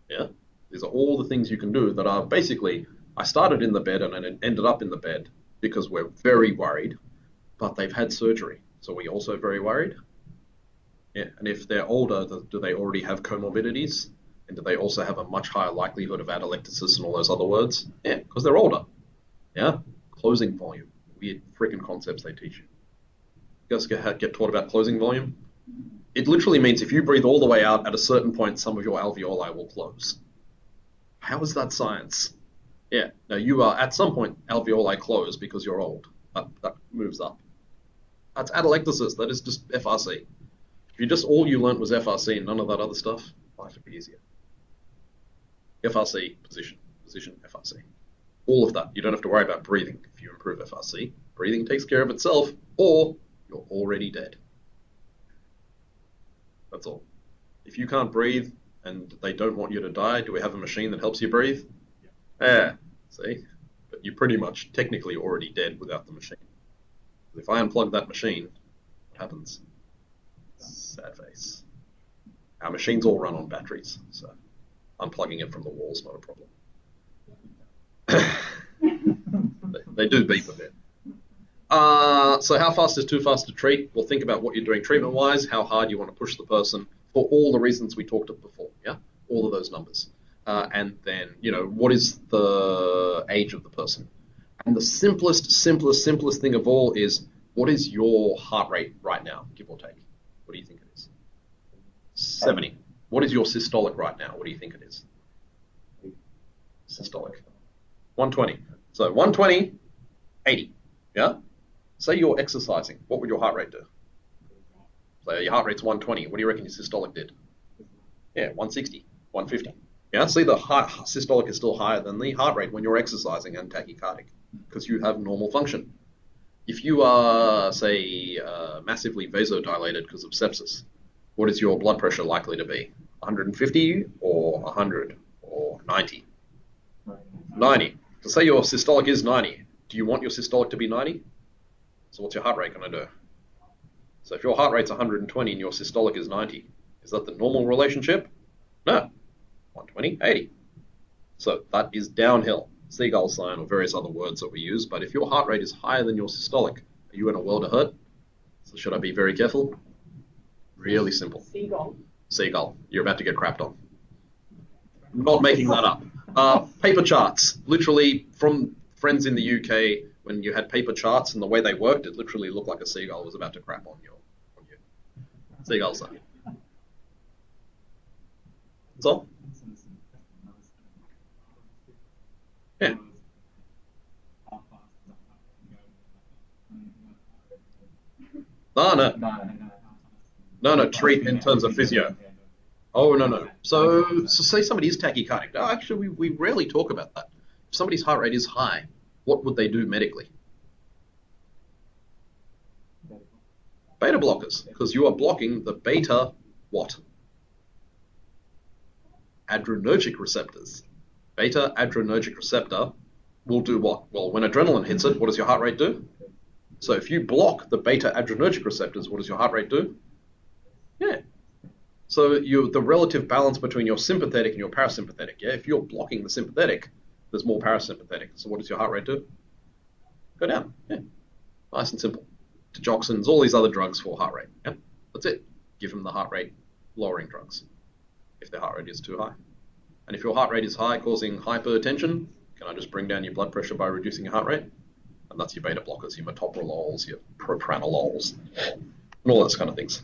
Yeah. These are all the things you can do that are basically, I started in the bed and I ended up in the bed because we're very worried, but they've had surgery. So we're also very worried. Yeah. And if they're older, do they already have comorbidities? And do they also have a much higher likelihood of atelectasis and all those other words? Yeah, because they're older. Yeah. Closing volume. Weird freaking concepts they teach you. You guys get taught about closing volume? It literally means if you breathe all the way out, at a certain point, some of your alveoli will close. How is that science? Yeah. Now you are, at some point, alveoli close because you're old. That moves up. That's atelectasis. That is just FRC. If you just, all you learnt was FRC and none of that other stuff, life would be easier. FRC, position, FRC. All of that. You don't have to worry about breathing. If you improve FRC, breathing takes care of itself, or you're already dead. That's all. If you can't breathe and they don't want you to die, do we have a machine that helps you breathe? Yeah, see? But you're pretty much technically already dead without the machine. If I unplug that machine, what happens? Sad face. Our machines all run on batteries, so unplugging it from the wall is not a problem. They do beep a bit. So how fast is too fast to treat? Well, think about what you're doing treatment-wise, how hard you want to push the person for all the reasons we talked about before, yeah? All of those numbers. And then, what is the age of the person? And the simplest thing of all is, what is your heart rate right now, give or take? What do you think it is? 70. What is your systolic right now? What do you think it is? Systolic. 120. So 120, 80. Yeah? Say you're exercising. What would your heart rate do? So your heart rate's 120. What do you reckon your systolic did? Yeah, 160, 150. Yeah, see the systolic is still higher than the heart rate when you're exercising and tachycardic because you have normal function. If you are, say, massively vasodilated because of sepsis, what is your blood pressure likely to be? 150 or 100 or 90? 90. So say your systolic is 90. Do you want your systolic to be 90? So what's your heart rate going to do? So if your heart rate's 120 and your systolic is 90, is that the normal relationship? No. 120, 80. So that is downhill. Seagull sign or various other words that we use. But if your heart rate is higher than your systolic, are you in a world of hurt? So should I be very careful? Really simple. Seagull. Seagull. You're about to get crapped on. Not making that up. Paper charts. Literally from friends in the UK, when you had paper charts and the way they worked, it literally looked like a seagull was about to crap on you. Seagull sign. That's all? Yeah. No, treat in terms of physio. Oh, no. So say somebody is tachycardic. No, actually, we rarely talk about that. If somebody's heart rate is high, what would they do medically? Beta blockers, because you are blocking the beta what? Adrenergic receptors. Beta adrenergic receptor will do what? Well, when adrenaline hits it, what does your heart rate do? So if you block the beta adrenergic receptors, what does your heart rate do? Yeah. So the relative balance between your sympathetic and your parasympathetic. Yeah. If you're blocking the sympathetic, there's more parasympathetic. So what does your heart rate do? Go down. Yeah. Nice and simple. Digoxins, all these other drugs for heart rate. Yeah. That's it. Give them the heart rate lowering drugs if their heart rate is too high. And if your heart rate is high, causing hypertension, can I just bring down your blood pressure by reducing your heart rate? And that's your beta blockers, your metoprolols, your propranolols, and all those kind of things.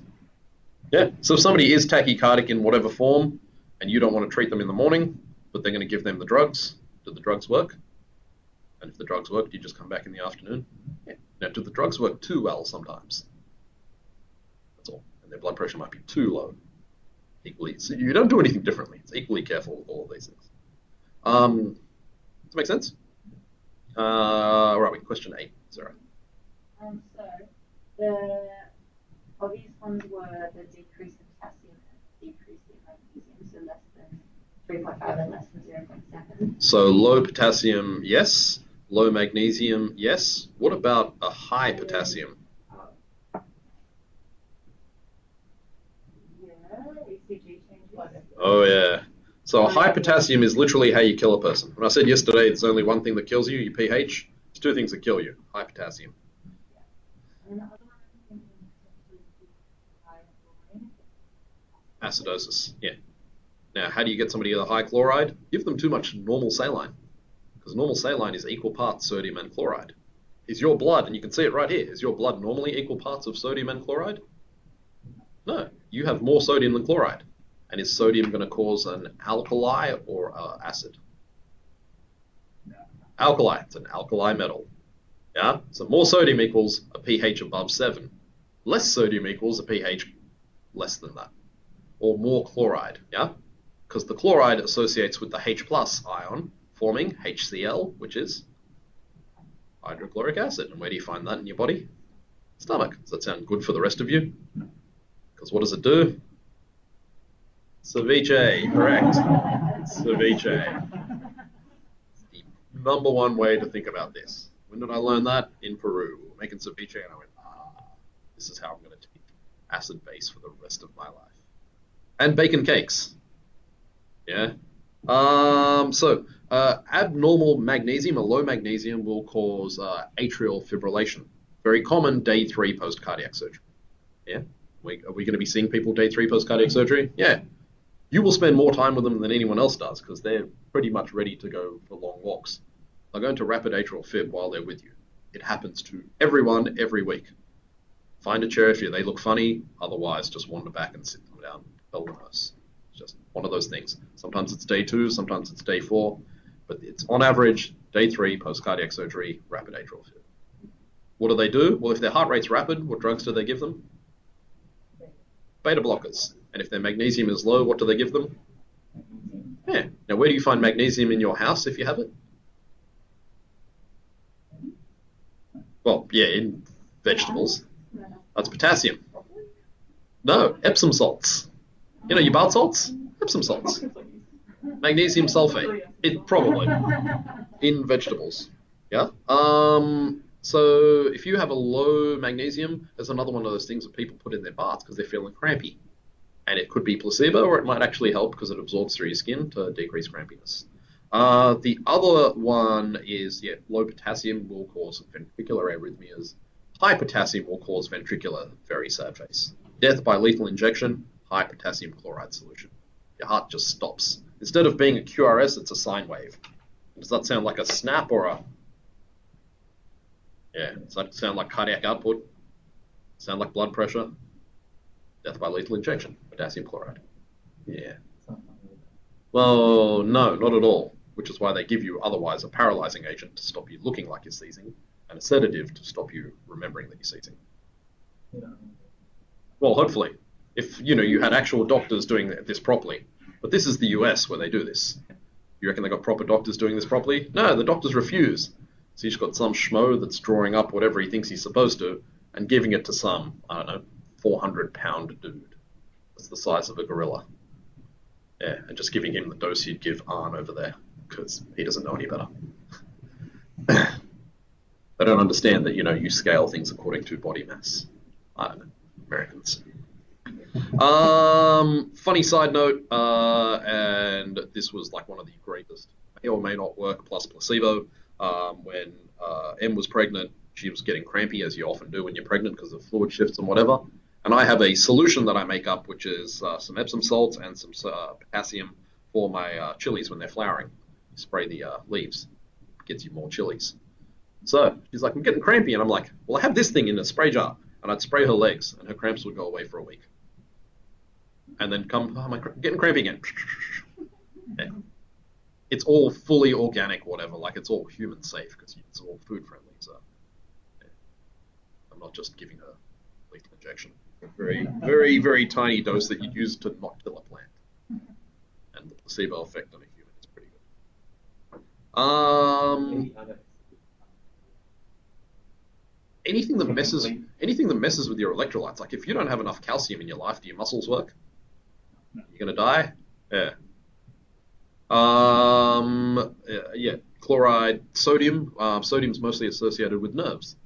Yeah. So if somebody is tachycardic in whatever form, and you don't want to treat them in the morning, but they're going to give them the drugs, do the drugs work? And if the drugs work, do you just come back in the afternoon? Yeah. Now, do the drugs work too well sometimes? That's all. And their blood pressure might be too low. Equally, so you don't do anything differently. It's equally careful with all of these things. Does that make sense? Where are we? Question 8, Sarah. So the obvious ones were the decrease in potassium and decrease in magnesium, so less than 3.5 and less than 0.7. So low potassium, yes. Low magnesium, yes. What about a high potassium? Oh, yeah. So a high potassium is literally how you kill a person. When I said yesterday there's only one thing that kills you, your pH, there's two things that kill you. High potassium. Acidosis, yeah. Now, how do you get somebody with a high chloride? Give them too much normal saline, because normal saline is equal parts sodium and chloride. Is your blood, and you can see it right here, is your blood normally equal parts of sodium and chloride? No, you have more sodium than chloride. And is sodium going to cause an alkali or acid? Alkali. It's an alkali metal. Yeah? So more sodium equals a pH above 7. Less sodium equals a pH less than that. Or more chloride. Yeah? Because the chloride associates with the H plus ion, forming HCl, which is hydrochloric acid. And where do you find that in your body? Stomach. Does that sound good for the rest of you? Because what does it do? Ceviche, correct. Ceviche. The number one way to think about this. When did I learn that? In Peru. We were making ceviche and I went, this is how I'm going to take acid base for the rest of my life. And bacon cakes. Yeah. Abnormal magnesium, or low magnesium, will cause atrial fibrillation. Very common day 3 post-cardiac surgery. Yeah. Are we going to be seeing people day 3 post-cardiac surgery? Yeah. You will spend more time with them than anyone else does because they're pretty much ready to go for long walks. They'll go into rapid atrial fib while they're with you. It happens to everyone every week. Find a chair if they look funny. Otherwise, just wander back and sit them down. Tell the nurse. It's just one of those things. Sometimes it's day 2, sometimes it's day 4. But it's on average, day 3 post-cardiac surgery, rapid atrial fib. What do? Well, if their heart rate's rapid, what drugs do they give them? Beta blockers. And if their magnesium is low, what do they give them? Yeah. Now, where do you find magnesium in your house if you have it? Well, yeah, in vegetables. That's potassium. No, Epsom salts. You know your bath salts? Epsom salts. Magnesium sulfate. It probably in vegetables. Yeah. So if you have a low magnesium, there's another one of those things that people put in their baths because they're feeling crampy. And it could be placebo, or it might actually help because it absorbs through your skin to decrease crampiness. The other one is, low potassium will cause ventricular arrhythmias. High potassium will cause ventricular, very sad face. Death by lethal injection, high potassium chloride solution. Your heart just stops. Instead of being a QRS, it's a sine wave. Does that sound like a snap or a... Yeah, does that sound like cardiac output? Sound like blood pressure? Death by lethal injection, potassium chloride. Yeah. Well, no, not at all, which is why they give you otherwise a paralyzing agent to stop you looking like you're seizing, and a sedative to stop you remembering that you're seizing. Well, hopefully, if you had actual doctors doing this properly. But this is the US where they do this. You reckon they got proper doctors doing this properly? No, the doctors refuse. So he's got some schmo that's drawing up whatever he thinks he's supposed to and giving it to some, I don't know, 400-pound dude. That's the size of a gorilla. Yeah, and just giving him the dose you'd give Arn over there, because he doesn't know any better. They don't understand that, you scale things according to body mass. I don't know, Americans. Funny side note, and this was like one of the greatest, may or may not work plus placebo. When Em was pregnant, she was getting crampy, as you often do when you're pregnant because of fluid shifts and whatever. And I have a solution that I make up, which is some Epsom salts and some potassium for my chilies when they're flowering. You spray the leaves, gets you more chilies. So she's like, I'm getting crampy. And I'm like, well, I have this thing in a spray jar. And I'd spray her legs, and her cramps would go away for a week. And then I'm getting crampy again. Yeah. It's all fully organic, whatever. Like, it's all human safe because it's all food friendly. So yeah. I'm not just giving her lethal injection. A very, very, very tiny dose that you use to not kill a plant. And the placebo effect on a human is pretty good. Anything that messes with your electrolytes, like if you don't have enough calcium in your life, do your muscles work? You're gonna die? Yeah. Chloride, sodium. Sodium's mostly associated with nerves.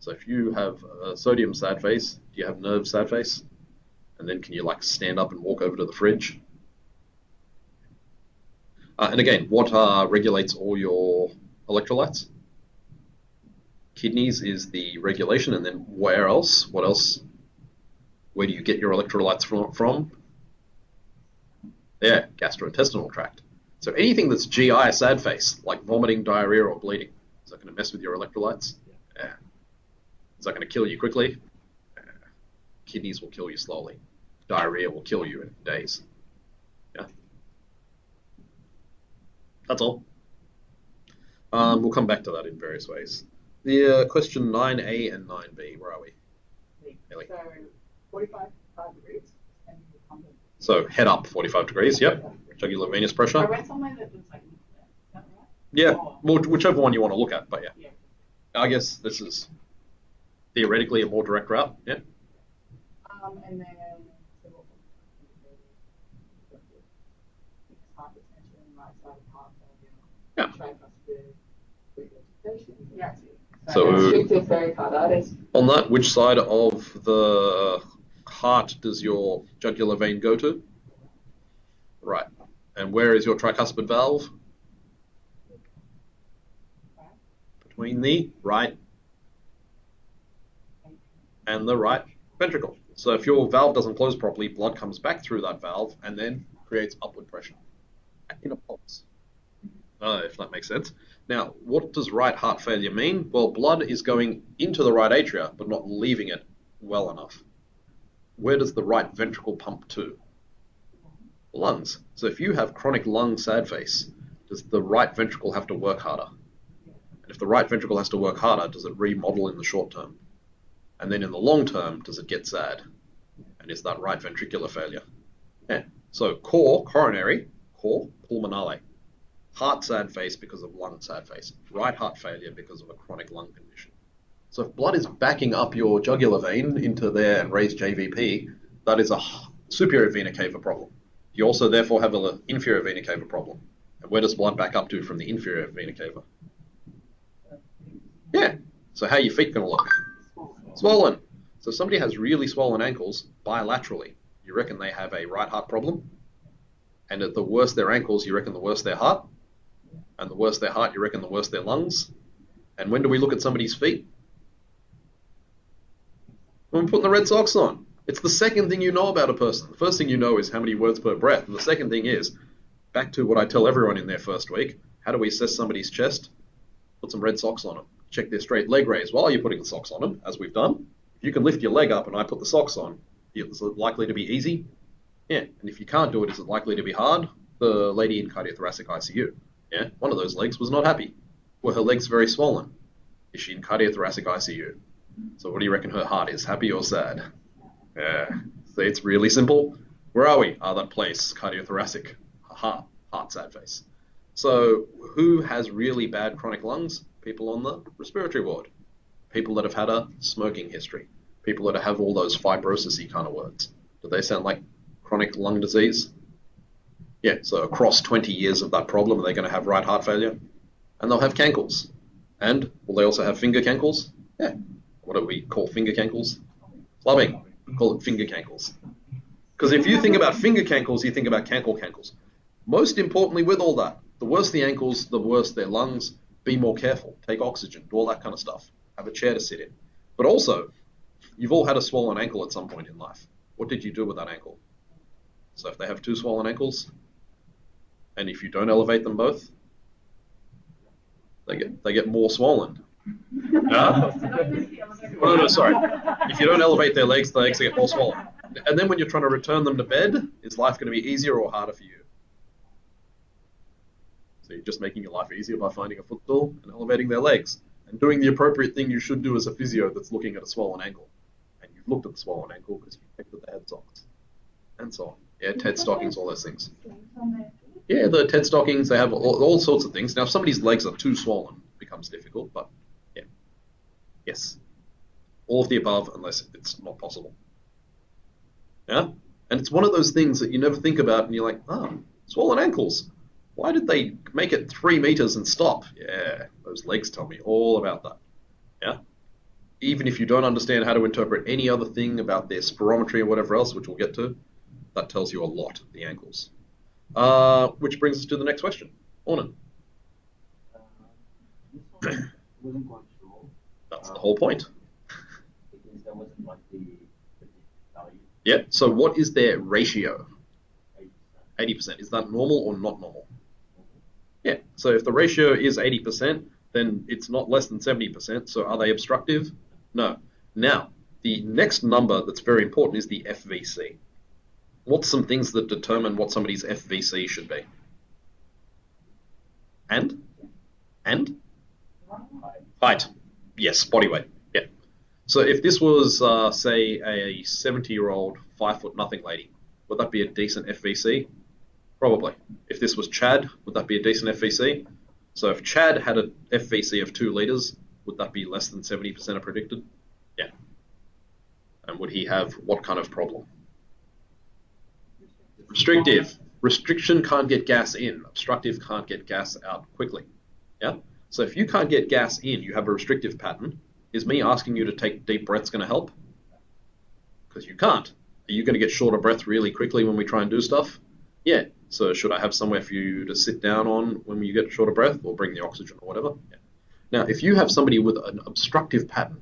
So if you have sodium sad face, do you have nerve sad face? And then can you like stand up and walk over to the fridge? And again, what regulates all your electrolytes? Kidneys is the regulation, and then where else? What else? Where do you get your electrolytes from? Yeah, gastrointestinal tract. So anything that's GI sad face, like vomiting, diarrhea, or bleeding, is that going to mess with your electrolytes? Yeah. Is that going to kill you quickly? Kidneys will kill you slowly. Diarrhea will kill you in days. Yeah. That's all. We'll come back to that in various ways. The question 9A and 9B, where are we? Ellie. So 45 degrees. So head up 45 degrees, yep. Jugular venous pressure. I read somewhere that looks like nuclear. Is that right? Yeah, well, whichever one you want to look at, but yeah. I guess this is theoretically a more direct route, yeah. And then hypertension, right side of heart failure, tricuspid, regurgitation. Yeah. So restrictive pericarditis. On that, which side of the heart does your jugular vein go to? Right. And where is your tricuspid valve? Between the right and the right ventricle. So if your valve doesn't close properly, blood comes back through that valve and then creates upward pressure in a pulse. If that makes sense. Now, what does right heart failure mean? Well, blood is going into the right atria, but not leaving it well enough. Where does the right ventricle pump to? Lungs. So if you have chronic lung sad face, does the right ventricle have to work harder? And if the right ventricle has to work harder, does it remodel in the short term? And then in the long term, does it get sad? And is that right ventricular failure? Yeah. So coronary, pulmonale. Heart sad face because of lung sad face. Right heart failure because of a chronic lung condition. So if blood is backing up your jugular vein into there and raise JVP, that is a superior vena cava problem. You also therefore have an inferior vena cava problem. And where does blood back up to from the inferior vena cava? Yeah. So how are your feet going to look? Swollen. So if somebody has really swollen ankles bilaterally, you reckon they have a right heart problem? And at the worse their ankles, you reckon the worse their heart? And the worse their heart, you reckon the worse their lungs? And when do we look at somebody's feet? When we're putting the red socks on. It's the second thing you know about a person. The first thing you know is how many words per breath. And the second thing is, back to what I tell everyone in their first week, how do we assess somebody's chest? Put some red socks on them. Check their straight leg raise while you're putting the socks on them, as we've done. If you can lift your leg up and I put the socks on, is it likely to be easy? Yeah. And if you can't do it, is it likely to be hard? The lady in cardiothoracic ICU, yeah, one of those legs was not happy. Were her legs very swollen? Is she in cardiothoracic ICU? So what do you reckon her heart is, happy or sad? Yeah. So it's really simple. Where are we? That place, cardiothoracic. Heart, sad face. So who has really bad chronic lungs? People on the respiratory ward. People that have had a smoking history. People that have all those fibrosis-y kind of words. Do they sound like chronic lung disease? Yeah, so across 20 years of that problem, are they going to have right heart failure? And they'll have cankles. And will they also have finger cankles? Yeah. What do we call finger cankles? Clubbing. We call it finger cankles. Because if you think about finger cankles, you think about cankles. Most importantly with all that, the worse the ankles, the worse their lungs. Be more careful. Take oxygen. Do all that kind of stuff. Have a chair to sit in. But also, you've all had a swollen ankle at some point in life. What did you do with that ankle? So if they have two swollen ankles, and if you don't elevate them both, they get more swollen. No, sorry. If you don't elevate their legs, the legs get more swollen. And then when you're trying to return them to bed, is life going to be easier or harder for you? So you're just making your life easier by finding a footstool and elevating their legs and doing the appropriate thing you should do as a physio that's looking at a swollen ankle. And you've looked at the swollen ankle because you checked that they had socks and so on. Yeah, TED stockings, all those things. Yeah, the TED stockings, they have all sorts of things. Now, if somebody's legs are too swollen, it becomes difficult, but yeah. Yes. All of the above, unless it's not possible. Yeah? And it's one of those things that you never think about, and you're like, swollen ankles. Why did they make it 3 meters and stop? Yeah, those legs tell me all about that. Yeah? Even if you don't understand how to interpret any other thing about their spirometry or whatever else, which we'll get to, that tells you a lot, the ankles. Which brings us to the next question. Ornan. This one wasn't quite sure. That's the whole point. Because there wasn't like the value. Yeah, so what is their ratio? 80%. 80%. Is that normal or not normal? Yeah, so if the ratio is 80%, then it's not less than 70%. So are they obstructive? No. Now, the next number that's very important is the FVC. What's some things that determine what somebody's FVC should be? And? Height. Yes, body weight. Yeah. So if this was, say, a 70-year-old, 5'0" lady, would that be a decent FVC? Probably. If this was Chad, would that be a decent FVC? So if Chad had an FVC of 2 liters, would that be less than 70% of predicted? Yeah. And would he have what kind of problem? Restrictive. Restriction can't get gas in. Obstructive can't get gas out quickly. Yeah? So if you can't get gas in, you have a restrictive pattern. Is me asking you to take deep breaths going to help? Because you can't. Are you going to get short of breath really quickly when we try and do stuff? Yeah. So should I have somewhere for you to sit down on when you get short of breath, or bring the oxygen or whatever? Yeah. Now, if you have somebody with an obstructive pattern,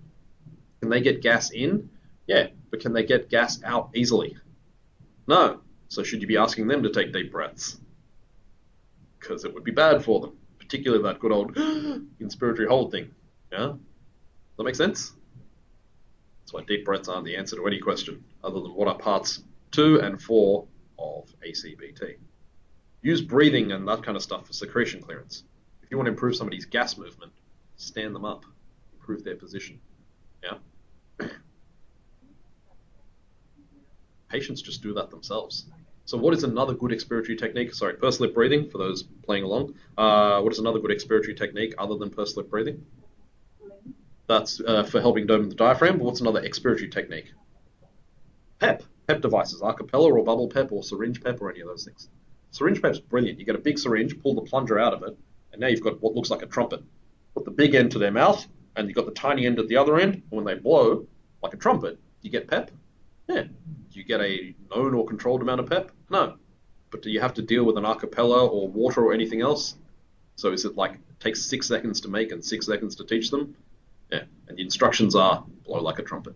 can they get gas in? Yeah. But can they get gas out easily? No. So should you be asking them to take deep breaths? Because it would be bad for them, particularly that good old inspiratory hold thing. Yeah? Does that make sense? That's why deep breaths aren't the answer to any question, other than what are parts 2 and 4 of ACBT. Use breathing and that kind of stuff for secretion clearance. If you want to improve somebody's gas movement, stand them up, improve their position. Yeah? Patients just do that themselves. So what is another good expiratory technique? Sorry, pursed lip breathing, for those playing along. What is another good expiratory technique other than pursed lip breathing? That's for helping dome the diaphragm, but what's another expiratory technique? PEP. PEP devices, Archipella or Bubble PEP or Syringe PEP or any of those things. Syringe PEP's brilliant. You get a big syringe, pull the plunger out of it, and now you've got what looks like a trumpet. Put the big end to their mouth, and you've got the tiny end at the other end, and when they blow, like a trumpet, you get PEP. Yeah. Do you get a known or controlled amount of PEP? No. But do you have to deal with an Archipella or water or anything else? So is it like it takes 6 seconds to make and 6 seconds to teach them? Yeah. And the instructions are blow like a trumpet.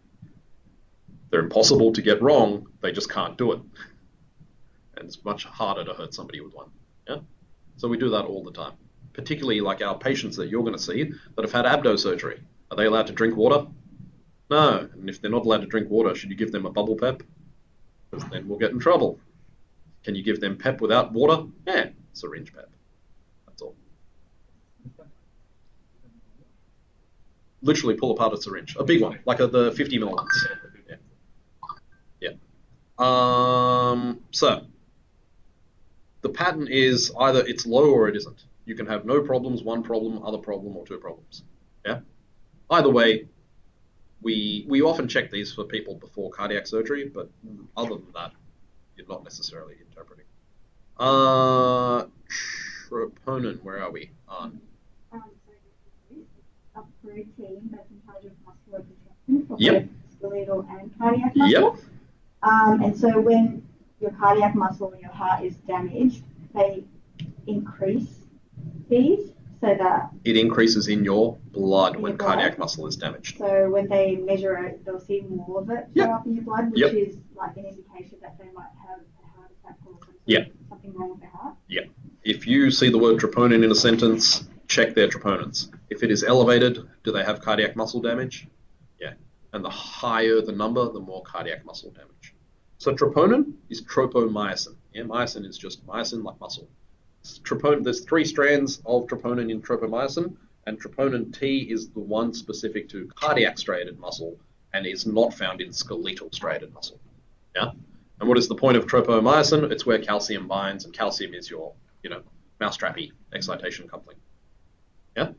They're impossible to get wrong, they just can't do it. And it's much harder to hurt somebody with one. Yeah? So we do that all the time. Particularly like our patients that you're going to see that have had abdo surgery. Are they allowed to drink water? No. And if they're not allowed to drink water, should you give them a bubble PEP? Because then we'll get in trouble. Can you give them PEP without water? Yeah, syringe PEP. That's all. Literally pull apart a syringe. A big one, like the 50 ml ones. Yeah. So, the pattern is either it's low or it isn't. You can have no problems, one problem, other problem, or two problems. Yeah. Either way, we often check these for people before cardiac surgery, but other than that, you're not necessarily interpreting. Troponin, where are we? So a protein that's in charge of muscular contraction for Yep. both skeletal and cardiac muscle. Yep. And so when your cardiac muscle in your heart is damaged, they increase these so that It increases in your blood In when your blood. cardiac muscle is damaged. so when they measure it, they'll see more of it Yep. show up in your blood, which Yep. is like an indication that they might have a heart attack or Yep. something wrong with their heart. Yeah. If you see the word troponin in a sentence, check their troponins. If it is elevated, do they have cardiac muscle damage? Yeah. And the higher the number, the more cardiac muscle damage. So troponin is tropomyosin. Yeah, myosin is just myosin like muscle. There's 3 strands of troponin in tropomyosin, and troponin T is the one specific to cardiac striated muscle and is not found in skeletal striated muscle. Yeah. And what is the point of tropomyosin? It's where calcium binds, and calcium is your, mousetrappy excitation coupling. Yeah?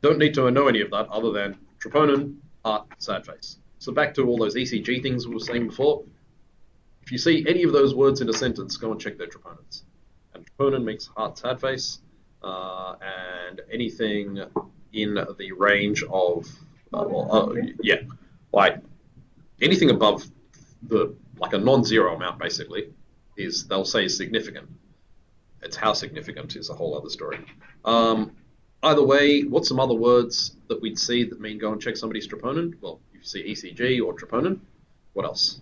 Don't need to know any of that other than troponin, heart, sad face. So back to all those ECG things we were saying before. If you see any of those words in a sentence, go and check their troponins. And troponin makes heart, sad face, and anything in the range of, like anything above like a non-zero amount basically they'll say is significant. It's how significant is a whole other story. Either way, what's some other words that we'd see that mean go and check somebody's troponin? Well, if you see ECG or troponin, what else?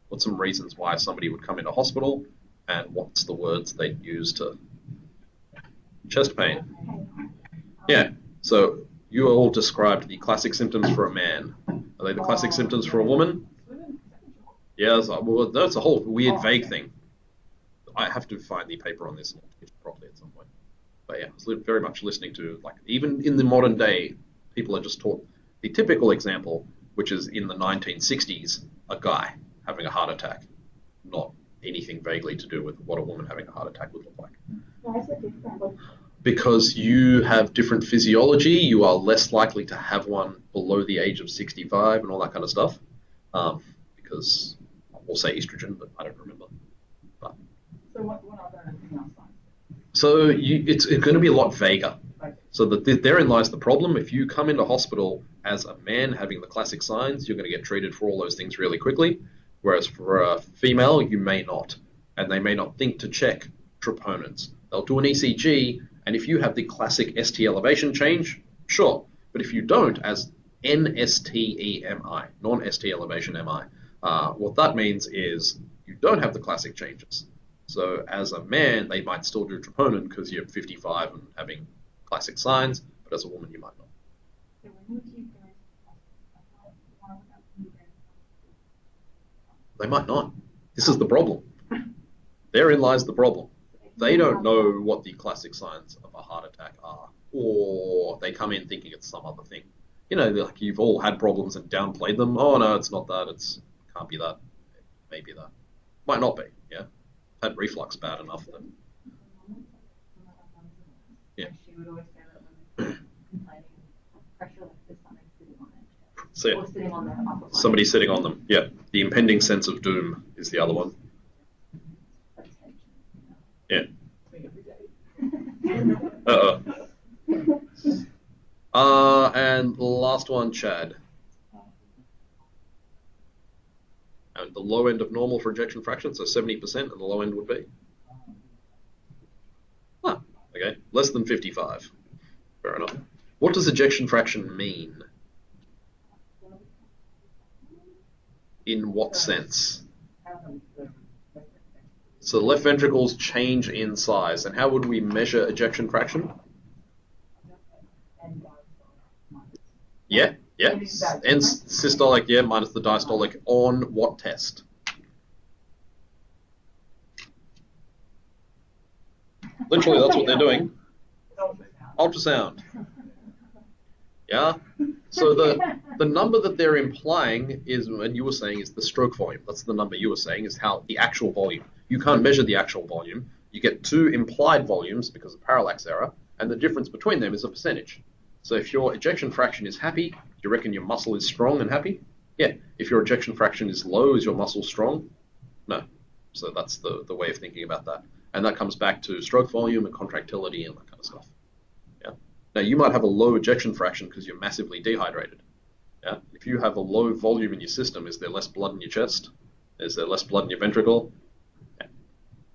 What's some reasons why somebody would come into hospital, and what's the words they'd use to chest pain? Yeah, so you all described the classic symptoms for a man. Are they the classic symptoms for a woman? Yeah, well, that's a whole weird, vague thing. I have to find the paper on this and teach it properly at some point. But yeah, I was very much listening to, like, even in the modern day, people are just taught the typical example, which is in the 1960s, a guy having a heart attack, not anything vaguely to do with what a woman having a heart attack would look like. Why is it different? Because you have different physiology, you are less likely to have one below the age of 65 and all that kind of stuff. Because we'll say estrogen, but I don't remember. But, So what other female signs? so it's going to be a lot vaguer. So therein lies the problem. If you come into hospital as a man having the classic signs, you're going to get treated for all those things really quickly. Whereas for a female, you may not. And they may not think to check troponins. They'll do an ECG, and if you have the classic ST elevation change, sure. But if you don't, as NSTEMI, non-ST elevation MI, what that means is you don't have the classic changes. So as a man, they might still do troponin because you're 55 and having classic signs, but as a woman, you might not. So when would you go to They might not. This is the problem. Therein lies the problem. They don't know what the classic signs of a heart attack are, or they come in thinking it's some other thing. Like you've all had problems and downplayed them. Oh no, it's not that. Can't be that. Maybe that. Might not be. Yeah. Had reflux bad enough that. Yeah. She would always say that when complaining of pressure like the stomach didn't want it. That's it. Or sitting on the upper body. Somebody sitting on them. Yeah. The impending sense of doom is the other one. Yeah. And the last one, Chad. And the low end of normal for ejection fraction, so 70%, and the low end would be? Ah, okay. Less than 55. Fair enough. What does ejection fraction mean? In what sense? So left ventricles change in size. And how would we measure ejection fraction? Yeah. And systolic, yeah, minus the diastolic on what test? Literally, that's what they're doing. Ultrasound. Yeah. So the number that they're implying is, and you were saying, is the stroke volume. That's the number you were saying is how the actual volume. You can't measure the actual volume. You get two implied volumes because of parallax error, and the difference between them is a percentage. So if your ejection fraction is happy, do you reckon your muscle is strong and happy? Yeah. If your ejection fraction is low, is your muscle strong? No. So that's the way of thinking about that. And that comes back to stroke volume and contractility and that kind of stuff. Yeah. Now you might have a low ejection fraction because you're massively dehydrated. Yeah. If you have a low volume in your system, is there less blood in your chest? Is there less blood in your ventricle? Yeah.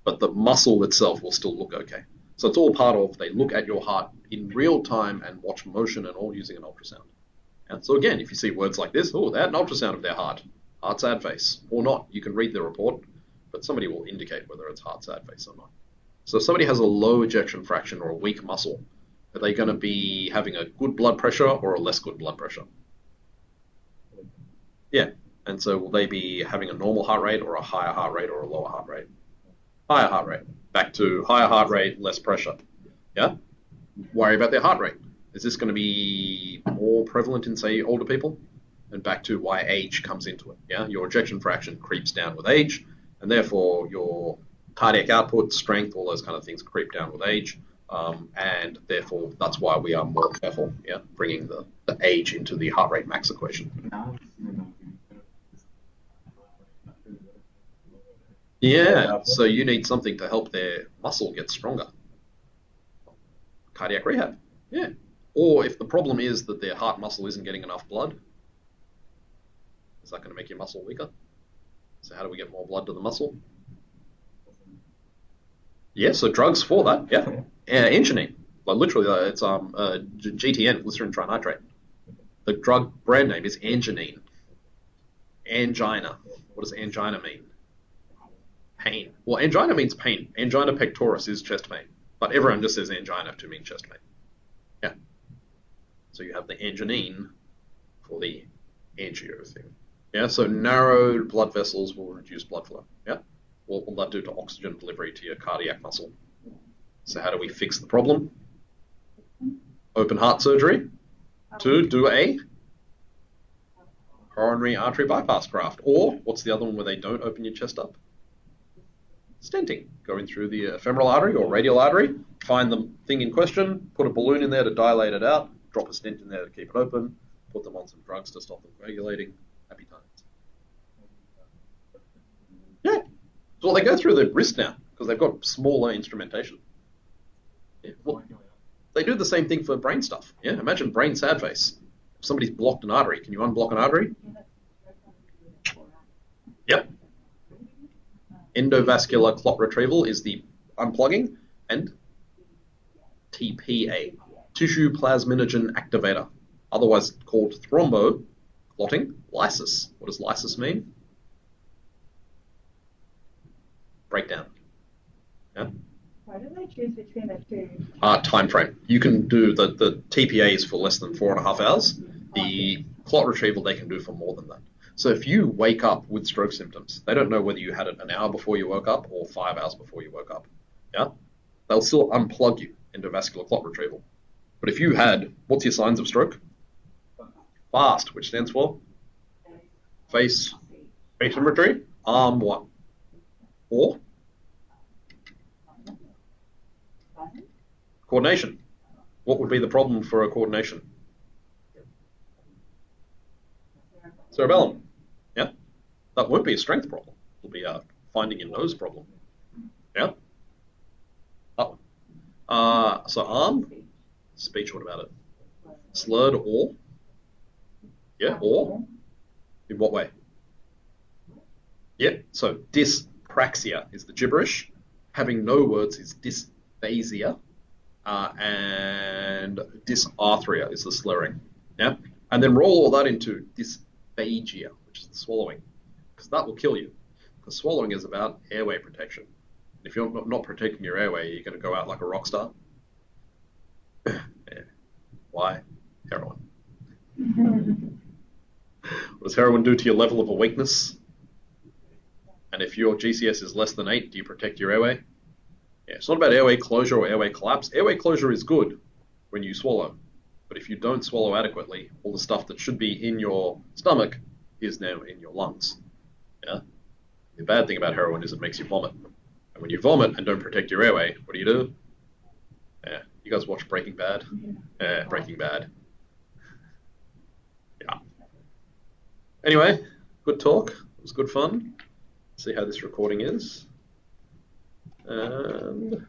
But the muscle itself will still look okay. So it's all part of, they look at your heart in real time and watch motion and all using an ultrasound. And so again, if you see words like this, oh, they had an ultrasound of their heart. Heart sad face. Or not. You can read the report, but somebody will indicate whether it's heart sad face or not. So if somebody has a low ejection fraction or a weak muscle, are they going to be having a good blood pressure or a less good blood pressure? Yeah. And so will they be having a normal heart rate or a higher heart rate or a lower heart rate? Higher heart rate. Back to higher heart rate, less pressure. Yeah? Worry about their heart rate. Is this going to be more prevalent in, say, older people? And back to why age comes into it. Yeah? Your ejection fraction creeps down with age, and therefore your cardiac output, strength, all those kind of things creep down with age. And therefore, that's why we are more careful, yeah, bringing the age into the heart rate max equation. Yeah, so you need something to help their muscle get stronger. Cardiac rehab, yeah. Or if the problem is that their heart muscle isn't getting enough blood, is that going to make your muscle weaker? So how do we get more blood to the muscle? Yeah, so drugs for that, yeah. Anginine, like literally, it's GTN, glycerin trinitrate. The drug brand name is Anginine. Angina. What does angina mean? Pain. Well, angina means pain. Angina pectoris is chest pain, but everyone just says angina to mean chest pain. Yeah. So you have the anginine for the angio thing. Yeah. So narrowed blood vessels will reduce blood flow. Yeah. What will that do to oxygen delivery to your cardiac muscle? So how do we fix the problem? Open heart surgery. 2, do a coronary artery bypass graft. Or what's the other one where they don't open your chest up? Stenting, going through the femoral artery or radial artery, find the thing in question, put a balloon in there to dilate it out, drop a stent in there to keep it open, put them on some drugs to stop them coagulating. Happy times. Yeah. So they go through the wrist now because they've got smaller instrumentation. Yeah. Well, they do the same thing for brain stuff. Yeah. Imagine brain sad face. If somebody's blocked an artery, can you unblock an artery? Yep. Endovascular clot retrieval is the unplugging, and TPA, tissue plasminogen activator, otherwise called thromboclotting lysis. What does lysis mean? Breakdown. Yeah. Why do they choose between the two? Time frame. You can do the TPA is for less than 4.5 hours. The clot retrieval they can do for more than that. So if you wake up with stroke symptoms, they don't know whether you had it an hour before you woke up or 5 hours before you woke up. Yeah? They'll still unplug you, endovascular clot retrieval. But if you had, what's your signs of stroke? FAST, which stands for? Face symmetry. Arm what? Or? Coordination. What would be the problem for a coordination? cerebellum. Yeah, that won't be a strength problem. It'll be a finding your nose problem. Yeah, that one. So arm, speech. What about it? Slurred or? Yeah, or? In what way? Yeah, so dyspraxia is the gibberish. Having no words is dysphasia. And dysarthria is the slurring. Yeah, and then roll all that into dysphagia, which is the swallowing, because that will kill you. Because swallowing is about airway protection. If you're not protecting your airway, you're going to go out like a rock star. Yeah. Why? Heroin. What does heroin do to your level of awakeness? And if your GCS is less than 8, do you protect your airway? Yeah, it's not about airway closure or airway collapse. Airway closure is good when you swallow. But if you don't swallow adequately, all the stuff that should be in your stomach is now in your lungs. Yeah? The bad thing about heroin is it makes you vomit. And when you vomit and don't protect your airway, what do? Yeah, you guys watch Breaking Bad? Yeah, Breaking Bad. Yeah. Anyway, good talk. It was good fun. See how this recording is. And